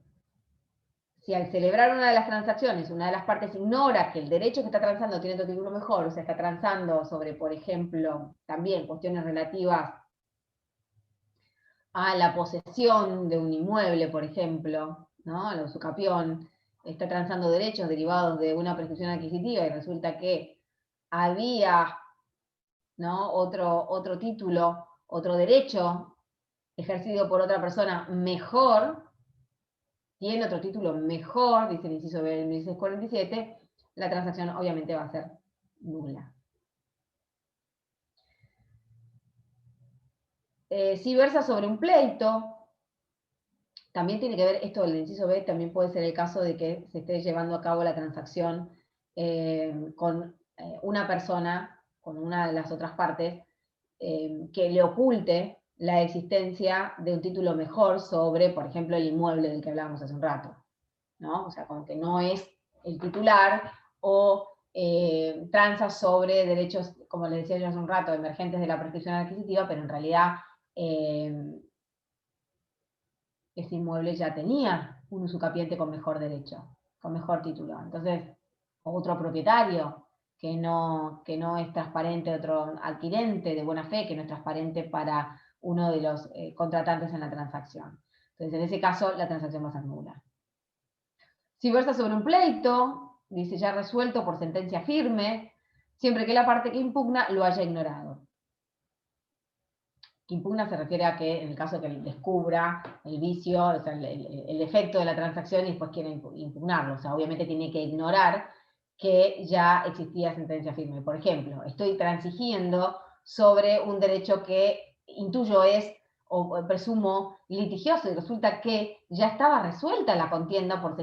si al celebrar una de las transacciones, una de las partes ignora que el derecho que está transando tiene otro título mejor, o sea, está transando sobre, por ejemplo, también cuestiones relativas a la posesión de un inmueble, por ejemplo, ¿no? A la usucapión, está transando derechos derivados de una prescripción adquisitiva y resulta que había, ¿no?, otro título, otro derecho ejercido por otra persona mejor, tiene otro título mejor, dice el inciso B del 1647, la transacción obviamente va a ser nula. Si versa sobre un pleito, también tiene que ver, esto del inciso B, también puede ser el caso de que se esté llevando a cabo la transacción con una persona, con una de las otras partes, que le oculte la existencia de un título mejor sobre, por ejemplo, el inmueble del que hablábamos hace un rato, ¿no? O sea, como que no es el titular o transa sobre derechos, como les decía yo hace un rato, emergentes de la prescripción adquisitiva, pero en realidad ese inmueble ya tenía un usucapiente con mejor derecho, con mejor título. Entonces, otro propietario que no es transparente, otro adquirente de buena fe que no es transparente para uno de los contratantes en la transacción. Entonces, en ese caso, la transacción va a ser nula. Si versa sobre un pleito, dice ya resuelto por sentencia firme, siempre que la parte que impugna lo haya ignorado. Que impugna se refiere a que en el caso que descubra el vicio, o sea, el efecto de la transacción y después quiere impugnarlo. O sea, obviamente tiene que ignorar que ya existía sentencia firme. Por ejemplo, estoy transigiendo sobre un derecho que intuyo es o presumo litigioso y resulta que ya estaba resuelta la contienda por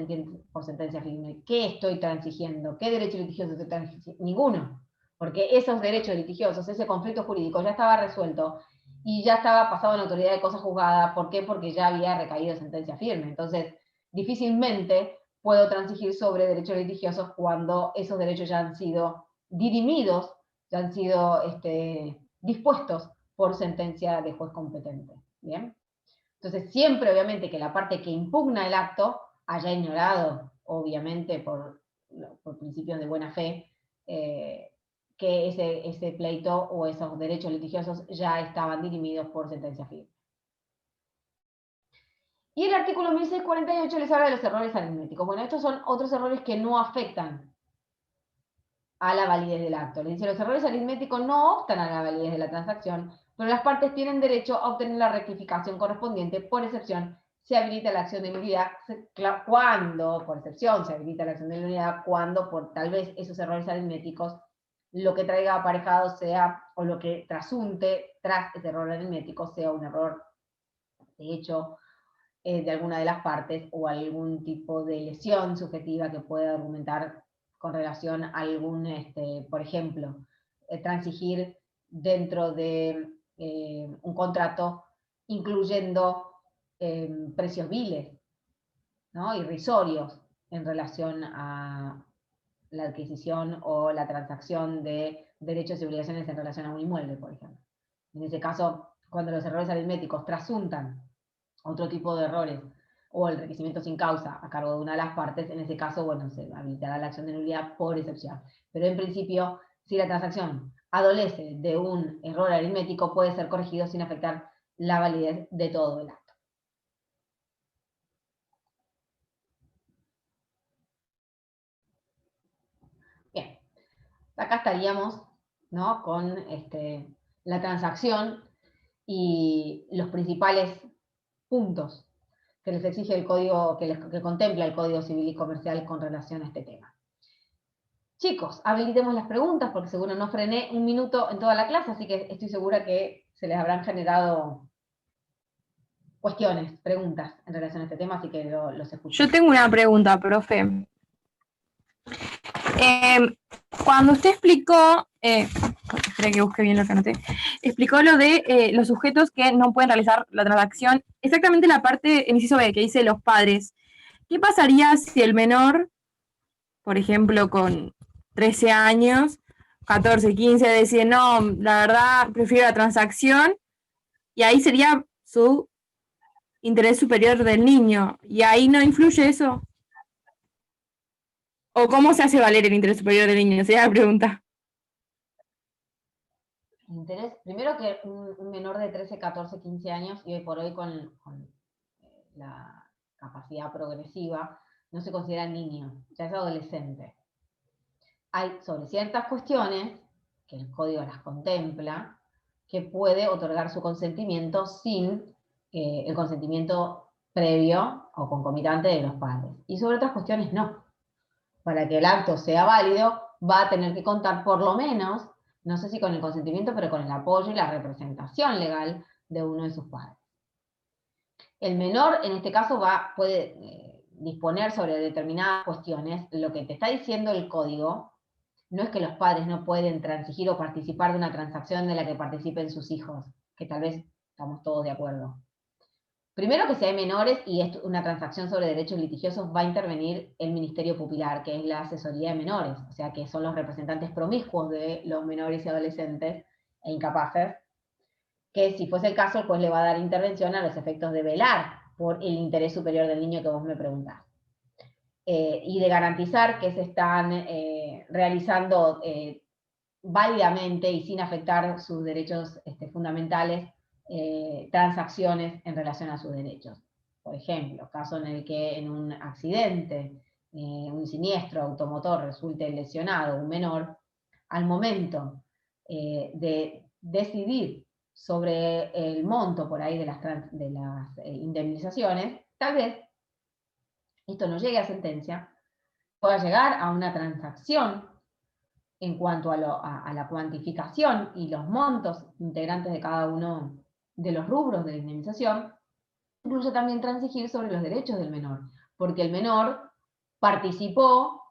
sentencia firme. ¿Qué estoy transigiendo? ¿Qué derecho litigioso estoy transigiendo? Ninguno. Porque esos derechos litigiosos, ese conflicto jurídico ya estaba resuelto y ya estaba pasado en autoridad de cosa juzgada. ¿Por qué? Porque ya había recaído sentencia firme. Entonces, difícilmente puedo transigir sobre derechos litigiosos cuando esos derechos ya han sido dirimidos, ya han sido dispuestos por sentencia de juez competente. ¿Bien? Entonces, siempre, obviamente, que la parte que impugna el acto haya ignorado, obviamente, por principios de buena fe, que ese pleito o esos derechos litigiosos ya estaban dirimidos por sentencia firme. Y el artículo 1648 les habla de los errores aritméticos. Bueno, estos son otros errores que no afectan a la validez del acto. Les dice, los errores aritméticos no obstan a la validez de la transacción, pero las partes tienen derecho a obtener la rectificación correspondiente. Por excepción, se habilita la acción de nulidad cuando, por excepción, se habilita la acción de nulidad cuando, por tal vez esos errores aritméticos, lo que traiga aparejado sea, o lo que trasunte tras ese error aritmético sea un error de hecho de alguna de las partes o algún tipo de lesión subjetiva que pueda argumentar con relación a algún, por ejemplo, transigir dentro de un contrato incluyendo precios viles, ¿no?, irrisorios en relación a la adquisición o la transacción de derechos y obligaciones en relación a un inmueble, por ejemplo. En ese caso, cuando los errores aritméticos trasuntan otro tipo de errores o el enriquecimiento sin causa a cargo de una de las partes, en ese caso, bueno, se habilitará la acción de nulidad por excepción. Pero en principio, si la transacción adolece de un error aritmético, puede ser corregido sin afectar la validez de todo el acto. Bien, acá estaríamos, ¿no?, con la transacción y los principales puntos que les exige el código, que contempla el Código Civil y Comercial con relación a este tema. Chicos, habilitemos las preguntas, porque seguro no frené un minuto en toda la clase, así que estoy segura que se les habrán generado cuestiones, preguntas en relación a este tema, así que los escucho. Yo tengo una pregunta, profe. Cuando usted explicó, espera que busque bien lo que anoté, explicó lo de los sujetos que no pueden realizar la transacción, exactamente la parte en inciso B que dice los padres. ¿Qué pasaría si el menor, por ejemplo, con 13 años, 14, 15, decide, no, la verdad, prefiero la transacción, y ahí sería su interés superior del niño, y ahí no influye eso? ¿O cómo se hace valer el interés superior del niño? Sería la pregunta. Interés, primero que un menor de 13, 14, 15 años, y hoy por hoy con la capacidad progresiva, no se considera niño, ya es adolescente. Hay sobre ciertas cuestiones, que el código las contempla, que puede otorgar su consentimiento sin el consentimiento previo o concomitante de los padres. Y sobre otras cuestiones no. Para que el acto sea válido, va a tener que contar por lo menos, no sé si con el consentimiento, pero con el apoyo y la representación legal de uno de sus padres. El menor, en este caso, puede disponer sobre determinadas cuestiones. Lo que te está diciendo el código no es que los padres no pueden transigir o participar de una transacción de la que participen sus hijos, que tal vez estamos todos de acuerdo. Primero, que si hay menores y es una transacción sobre derechos litigiosos, va a intervenir el Ministerio Pupilar, que es la asesoría de menores, o sea, que son los representantes promiscuos de los menores y adolescentes e incapaces, que si fuese el caso, el juez le va a dar intervención a los efectos de velar por el interés superior del niño que vos me preguntás. Y de garantizar que se están realizando válidamente y sin afectar sus derechos fundamentales, transacciones en relación a sus derechos. Por ejemplo, caso en el que en un accidente, un siniestro automotor resulte lesionado un menor, al momento de decidir sobre el monto por ahí de las indemnizaciones, tal vez esto no llegue a sentencia, pueda llegar a una transacción en cuanto a la cuantificación y los montos integrantes de cada uno de los rubros de la indemnización, incluso también transigir sobre los derechos del menor, porque el menor participó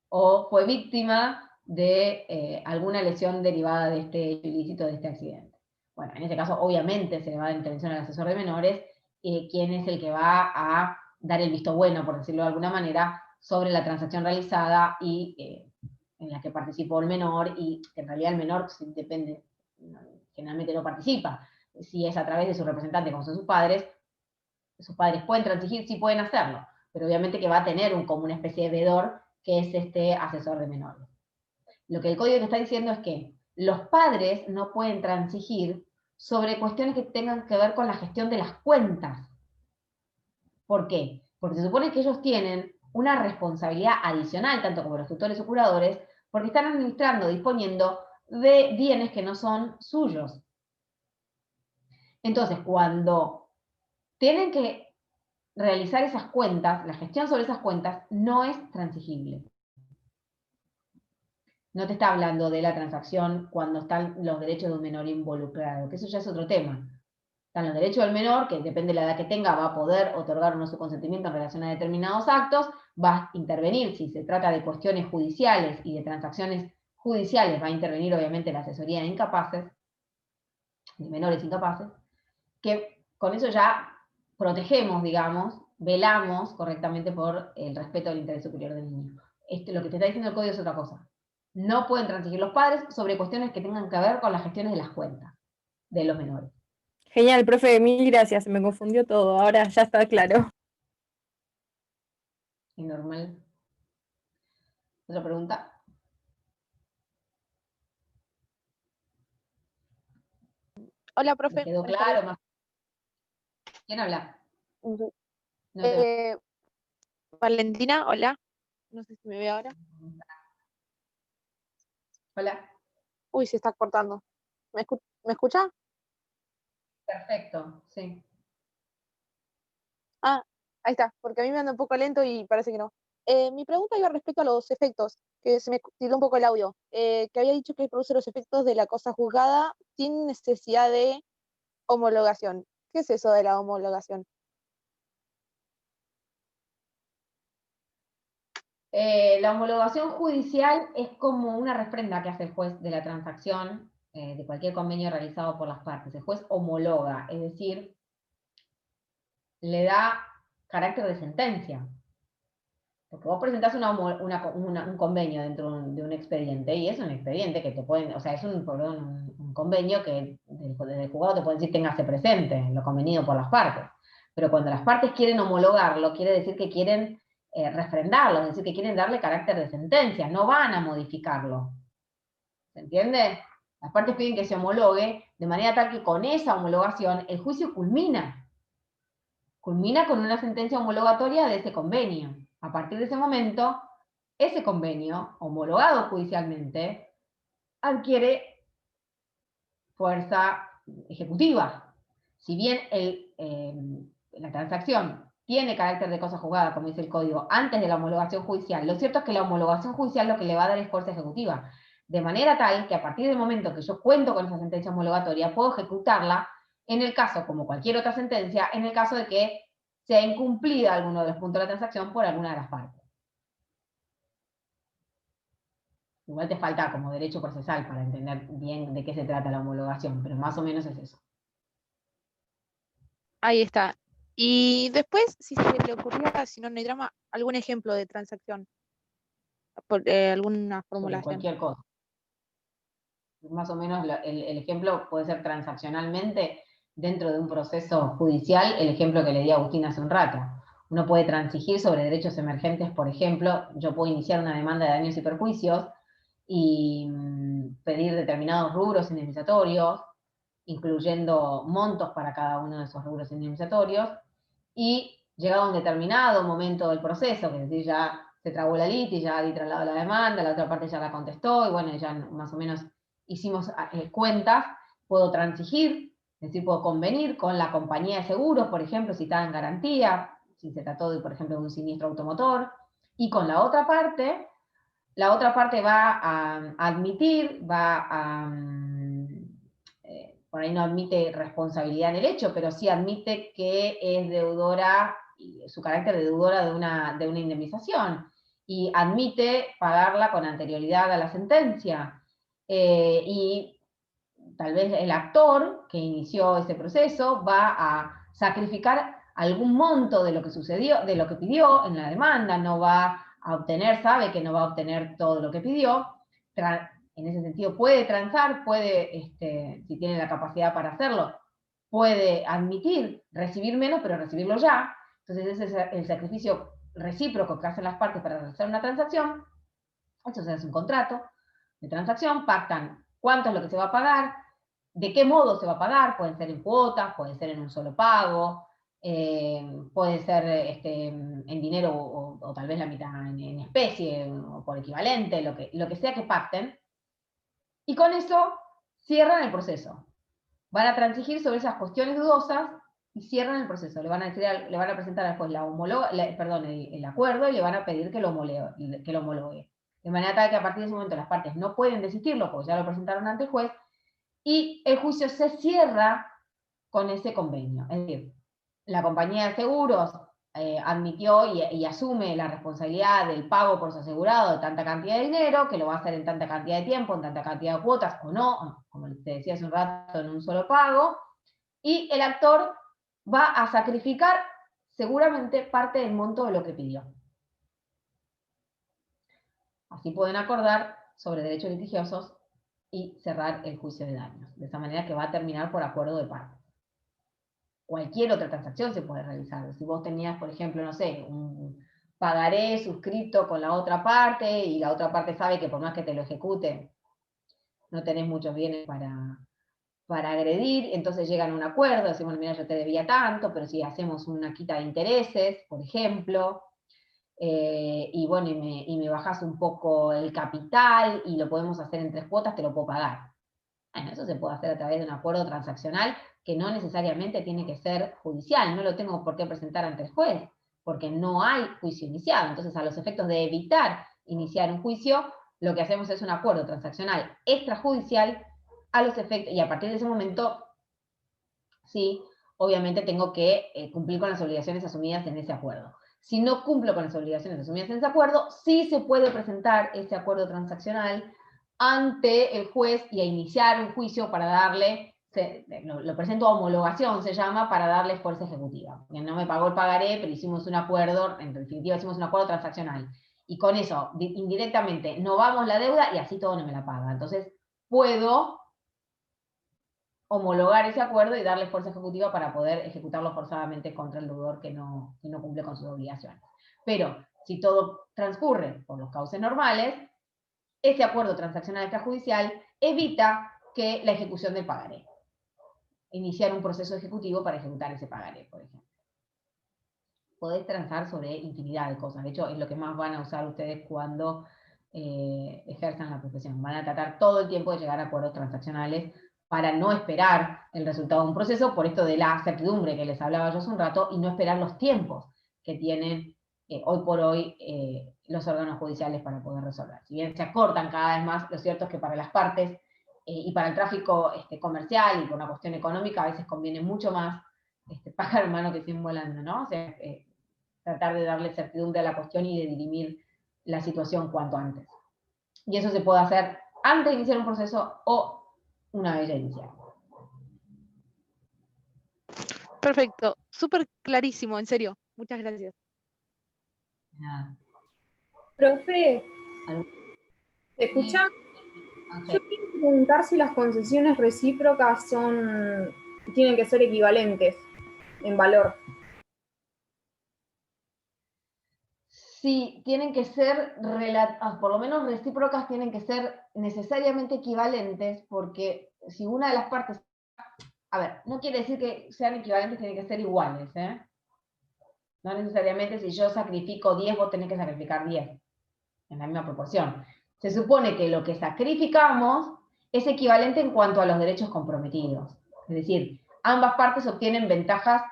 o fue víctima de alguna lesión derivada de este ilícito, de este accidente. Bueno, en ese caso obviamente se le va a dar intervención al asesor de menores, quien es el que va a dar el visto bueno, por decirlo de alguna manera, sobre la transacción realizada y en la que participó el menor, y que en realidad el menor depende, generalmente no participa. Si es a través de su representante, como son sus padres pueden transigir, sí pueden hacerlo, pero obviamente que va a tener como una especie de vedor, que es este asesor de menores. Lo que el código te está diciendo es que los padres no pueden transigir sobre cuestiones que tengan que ver con la gestión de las cuentas. ¿Por qué? Porque se supone que ellos tienen una responsabilidad adicional, tanto como los tutores o curadores, porque están administrando, disponiendo de bienes que no son suyos. Entonces, cuando tienen que realizar esas cuentas, la gestión sobre esas cuentas no es transigible. No te está hablando de la transacción cuando están los derechos de un menor involucrado, que eso ya es otro tema. Están los derechos del menor, que depende de la edad que tenga, va a poder otorgar o no su consentimiento en relación a determinados actos, va a intervenir, si se trata de cuestiones judiciales y de transacciones judiciales, va a intervenir obviamente la asesoría de incapaces, de menores incapaces, que con eso ya protegemos, digamos, velamos correctamente por el respeto al interés superior del niño. Lo que te está diciendo el código es otra cosa. No pueden transigir los padres sobre cuestiones que tengan que ver con las gestiones de las cuentas de los menores. Genial, profe, mil gracias, me confundió todo, ahora ya está claro. y normal. ¿Otra pregunta? Hola, ¿Me profe. quedó Buenas claro? tardes. ¿Quién habla? No te Valentina, hola. No sé si me ve ahora. Hola. Uy, se está cortando. ¿Me escucha? Perfecto, sí. Ah, ahí está, porque a mí me anda un poco lento y parece que no. Mi pregunta iba respecto a los efectos, que se me tiró un poco el audio, que había dicho que produce los efectos de la cosa juzgada sin necesidad de homologación. ¿Qué es eso de la homologación? La homologación judicial es como una refrenda que hace el juez de la transacción de cualquier convenio realizado por las partes. El juez homologa, es decir, le da carácter de sentencia. Porque vos presentás un convenio dentro de un expediente, y es un expediente que te pueden, o sea, es un convenio que desde el juzgado te pueden decir téngase presente, lo convenido por las partes. Pero cuando las partes quieren homologarlo, quiere decir que quieren refrendarlo, es decir, que quieren darle carácter de sentencia, no van a modificarlo. ¿Se entiende? Las partes piden que se homologue de manera tal que con esa homologación el juicio culmina con una sentencia homologatoria de ese convenio. A partir de ese momento, ese convenio, homologado judicialmente, adquiere fuerza ejecutiva. Si bien la transacción tiene carácter de cosa juzgada, como dice el código, antes de la homologación judicial, lo cierto es que la homologación judicial lo que le va a dar es fuerza ejecutiva. De manera tal que a partir del momento que yo cuento con esa sentencia homologatoria, puedo ejecutarla en el caso, como cualquier otra sentencia, en el caso de que sea incumplida alguno de los puntos de la transacción por alguna de las partes. Igual te falta como derecho procesal para entender bien de qué se trata la homologación, pero más o menos es eso. Ahí está. Y después, si se le ocurría, si no, no hay drama, algún ejemplo de transacción, alguna Sobre formulación. cualquier cosa. Más o menos el ejemplo puede ser transaccionalmente dentro de un proceso judicial, el ejemplo que le di a Agustín hace un rato. Uno puede transigir sobre derechos emergentes, por ejemplo, yo puedo iniciar una demanda de daños y perjuicios y pedir determinados rubros indemnizatorios, incluyendo montos para cada uno de esos rubros indemnizatorios, y llegado a un determinado momento del proceso, que es decir, ya se trabó la litis, ya di traslado la demanda, la otra parte ya la contestó, y bueno, ya más o menos hicimos cuentas, puedo transigir, es decir, puedo convenir con la compañía de seguros, por ejemplo, si está en garantía, si se trató, de, por ejemplo, de un siniestro automotor, y con la otra parte va a admitir, por ahí no admite responsabilidad en el hecho, pero sí admite que es deudora, su carácter de deudora de una indemnización, y admite pagarla con anterioridad a la sentencia. Y tal vez el actor que inició ese proceso va a sacrificar algún monto de lo que sucedió, de lo que pidió en la demanda, no va a obtener, sabe que no va a obtener todo lo que pidió, en ese sentido puede transar, puede, si tiene la capacidad para hacerlo, puede admitir recibir menos, pero recibirlo ya. Entonces ese es el sacrificio recíproco que hacen las partes para realizar una transacción. Eso se hace un contrato de transacción, pactan cuánto es lo que se va a pagar, de qué modo se va a pagar, pueden ser en cuotas, puede ser en un solo pago, puede ser en dinero o tal vez la mitad en especie o por equivalente, lo que sea que pacten. Y con eso cierran el proceso. Van a transigir sobre esas cuestiones dudosas y cierran el proceso. Le van a presentar después el acuerdo y le van a pedir que lo homologue. De manera tal que a partir de ese momento las partes no pueden desistirlo porque ya lo presentaron ante el juez y el juicio se cierra con ese convenio. Es decir, la compañía de seguros admitió y asume la responsabilidad del pago por su asegurado de tanta cantidad de dinero, que lo va a hacer en tanta cantidad de tiempo, en tanta cantidad de cuotas, o no, como te decía hace un rato, en un solo pago, y el actor va a sacrificar seguramente parte del monto de lo que pidió. Así pueden acordar sobre derechos litigiosos y cerrar el juicio de daños. De esa manera que va a terminar por acuerdo de partes. Cualquier otra transacción se puede realizar. Si vos tenías, por ejemplo, no sé, un pagaré suscrito con la otra parte, y la otra parte sabe que por más que te lo ejecute, no tenés muchos bienes para agredir, entonces llegan a un acuerdo, decimos, mira, yo te debía tanto, pero si hacemos una quita de intereses, por ejemplo, y bueno, y me bajás un poco el capital, y lo podemos hacer en 3 cuotas, te lo puedo pagar. Bueno, eso se puede hacer a través de un acuerdo transaccional, que no necesariamente tiene que ser judicial, no lo tengo por qué presentar ante el juez, porque no hay juicio iniciado. Entonces, a los efectos de evitar iniciar un juicio, lo que hacemos es un acuerdo transaccional extrajudicial, a los efectos, y a partir de ese momento, sí, obviamente tengo que cumplir con las obligaciones asumidas en ese acuerdo. Si no cumplo con las obligaciones asumidas en ese acuerdo, sí se puede presentar ese acuerdo transaccional ante el juez y a iniciar un juicio para darle, lo presento a homologación, se llama, para darle fuerza ejecutiva. No me pagó el pagaré, pero hicimos un acuerdo, en definitiva hicimos un acuerdo transaccional. Y con eso, indirectamente, no vamos la deuda y así todo no me la paga. Entonces, puedo homologar ese acuerdo y darle fuerza ejecutiva para poder ejecutarlo forzadamente contra el deudor que no cumple con sus obligaciones. Pero si todo transcurre por los cauces normales, ese acuerdo transaccional extrajudicial evita que la ejecución del pagaré. Iniciar un proceso ejecutivo para ejecutar ese pagaré, por ejemplo. Podés transar sobre infinidad de cosas. De hecho, es lo que más van a usar ustedes cuando ejerzan la profesión. Van a tratar todo el tiempo de llegar a acuerdos transaccionales para no esperar el resultado de un proceso, por esto de la certidumbre que les hablaba yo hace un rato, y no esperar los tiempos que tienen hoy por hoy los órganos judiciales para poder resolver. Si bien se acortan cada vez más, lo cierto es que para las partes y para el tráfico comercial y por una cuestión económica, a veces conviene mucho más pájaro en mano que 100 volando, ¿no? O sea, tratar de darle certidumbre a la cuestión y de dirimir la situación cuanto antes. Y eso se puede hacer antes de iniciar un proceso o una vez ya iniciado. Perfecto, súper clarísimo, en serio. Muchas gracias. Nada. Profe, ¿Algo? ¿te escucha? Ok. Yo quiero preguntar si las concesiones recíprocas tienen que ser equivalentes en valor. Sí, tienen que ser, por lo menos recíprocas, tienen que ser necesariamente equivalentes, porque si una de las partes, a ver, no quiere decir que sean equivalentes, tienen que ser iguales, ¿eh? No necesariamente si yo sacrifico 10, vos tenés que sacrificar 10, en la misma proporción. Se supone que lo que sacrificamos es equivalente en cuanto a los derechos comprometidos. Es decir, ambas partes obtienen ventajas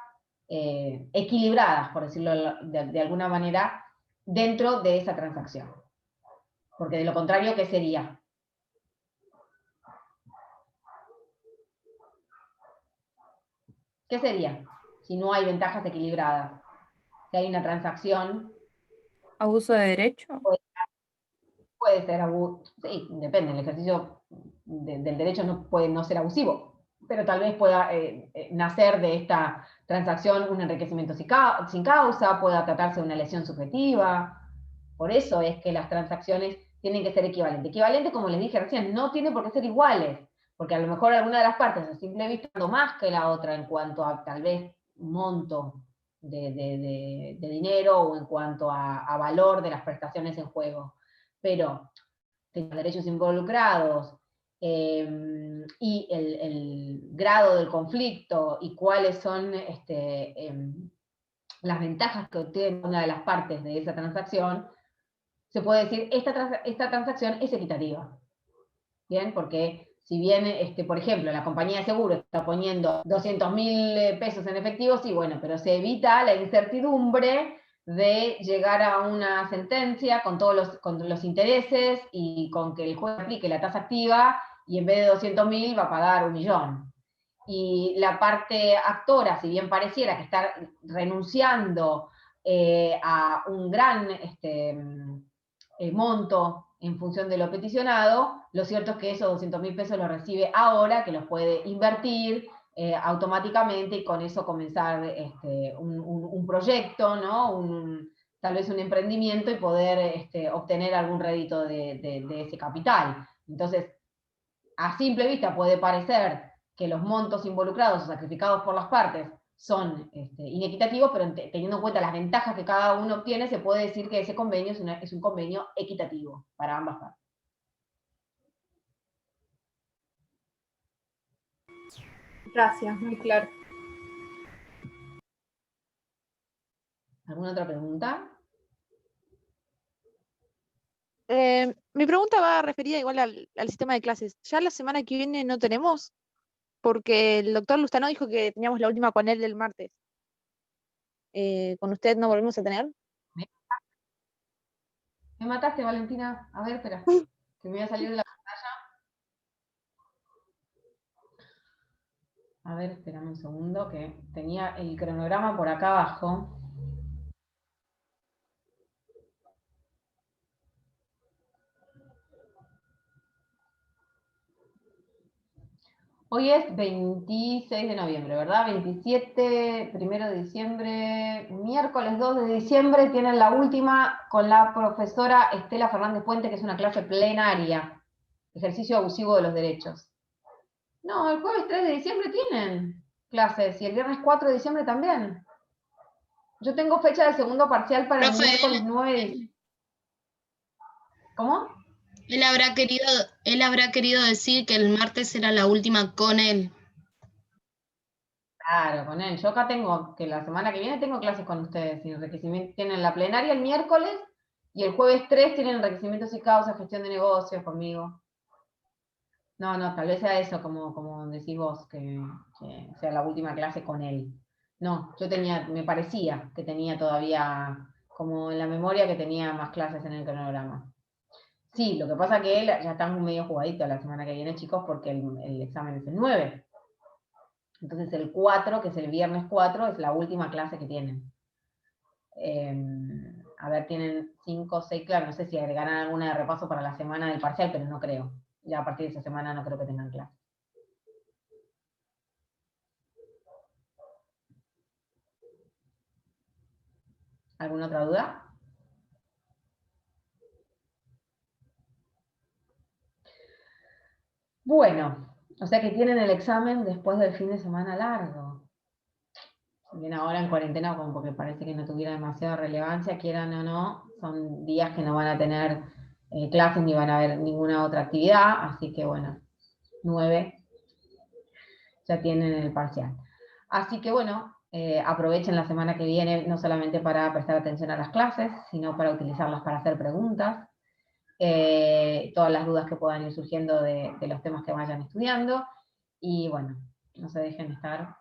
equilibradas, por decirlo de alguna manera, dentro de esa transacción. Porque de lo contrario, ¿qué sería? ¿Qué sería si no hay ventajas equilibradas? Si hay una transacción... ¿Abuso de derecho? Puede ser abuso, sí, depende, el ejercicio del derecho no puede no ser abusivo, pero tal vez pueda nacer de esta transacción un enriquecimiento sin causa, pueda tratarse de una lesión subjetiva. Por eso es que las transacciones tienen que ser equivalentes. Equivalentes, como les dije recién, no tienen por qué ser iguales, porque a lo mejor alguna de las partes a simple vista no más que la otra en cuanto a tal vez monto de dinero o en cuanto a valor de las prestaciones en juego. Pero los derechos involucrados y el grado del conflicto y cuáles son las ventajas que obtiene una de las partes de esa transacción, se puede decir, esta transacción es equitativa. ¿Bien? Porque si bien, por ejemplo, la compañía de seguro está poniendo 200.000 pesos en efectivo, sí, bueno, pero se evita la incertidumbre de llegar a una sentencia con todos los intereses y con que el juez aplique la tasa activa y en vez de 200.000 va a pagar 1.000.000. Y la parte actora, si bien pareciera que está renunciando a un gran monto en función de lo peticionado, lo cierto es que esos 200.000 pesos los recibe ahora, que los puede invertir automáticamente y con eso comenzar un proyecto, ¿no? Tal vez un emprendimiento y poder obtener algún rédito de ese capital. Entonces, a simple vista puede parecer que los montos involucrados o sacrificados por las partes son inequitativos, pero teniendo en cuenta las ventajas que cada uno obtiene, se puede decir que ese convenio es un convenio equitativo para ambas partes. Gracias, muy claro. ¿Alguna otra pregunta? Mi pregunta va referida igual al sistema de clases. ¿Ya la semana que viene no tenemos? Porque el doctor Lustano dijo que teníamos la última con él el martes. ¿Con usted no volvemos a tener? Me mataste, Valentina. A ver, espera, que me voy a salir de la pantalla. A ver, espérame un segundo, que tenía el cronograma por acá abajo. Hoy es 26 de noviembre, ¿verdad? 27, 1 de diciembre, miércoles 2 de diciembre tienen la última con la profesora Estela Fernández Puente, que es una clase plenaria, ejercicio abusivo de los derechos. No, el jueves 3 de diciembre tienen clases y el viernes 4 de diciembre también. Yo tengo fecha de segundo parcial para el Profe, miércoles 9 de diciembre. ¿Cómo? él habrá querido decir que el martes era la última con él. Claro, con él. Yo acá tengo que la semana que viene tengo clases con ustedes. Y enriquecimiento, tienen la plenaria el miércoles y el jueves 3 tienen enriquecimientos y causas, gestión de negocios conmigo. No, tal vez sea eso, como decís vos, que sea la última clase con él. No, me parecía que tenía todavía, como en la memoria, que tenía más clases en el cronograma. Sí, lo que pasa es que él ya está medio jugadito la semana que viene, chicos, porque el examen es el 9. Entonces el 4, que es el viernes 4, es la última clase que tienen. A ver, tienen 5, 6, claro, no sé si agregarán alguna de repaso para la semana del parcial, pero no creo. Ya a partir de esa semana no creo que tengan clase. ¿Alguna otra duda? Bueno, o sea que tienen el examen después del fin de semana largo. Bien, ahora en cuarentena, como porque parece que no tuviera demasiada relevancia, quieran o no, son días que no van a tener clases ni van a haber ninguna otra actividad, así que bueno, 9 ya tienen el parcial. Así que bueno, aprovechen la semana que viene no solamente para prestar atención a las clases, sino para utilizarlas para hacer preguntas, todas las dudas que puedan ir surgiendo de los temas que vayan estudiando, y bueno, no se dejen estar,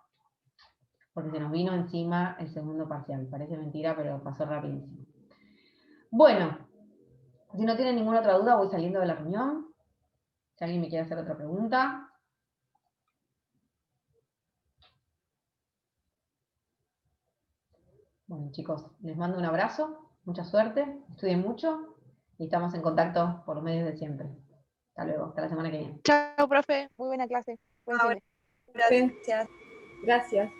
porque se nos vino encima el segundo parcial. Parece mentira, pero pasó rapidísimo. Bueno, si no tienen ninguna otra duda, voy saliendo de la reunión. Si alguien me quiere hacer otra pregunta. Bueno, chicos, les mando un abrazo, mucha suerte, estudien mucho y estamos en contacto por los medios de siempre. Hasta luego, hasta la semana que viene. Chao, profe. Muy buena clase. Buen fin de. Gracias. Gracias.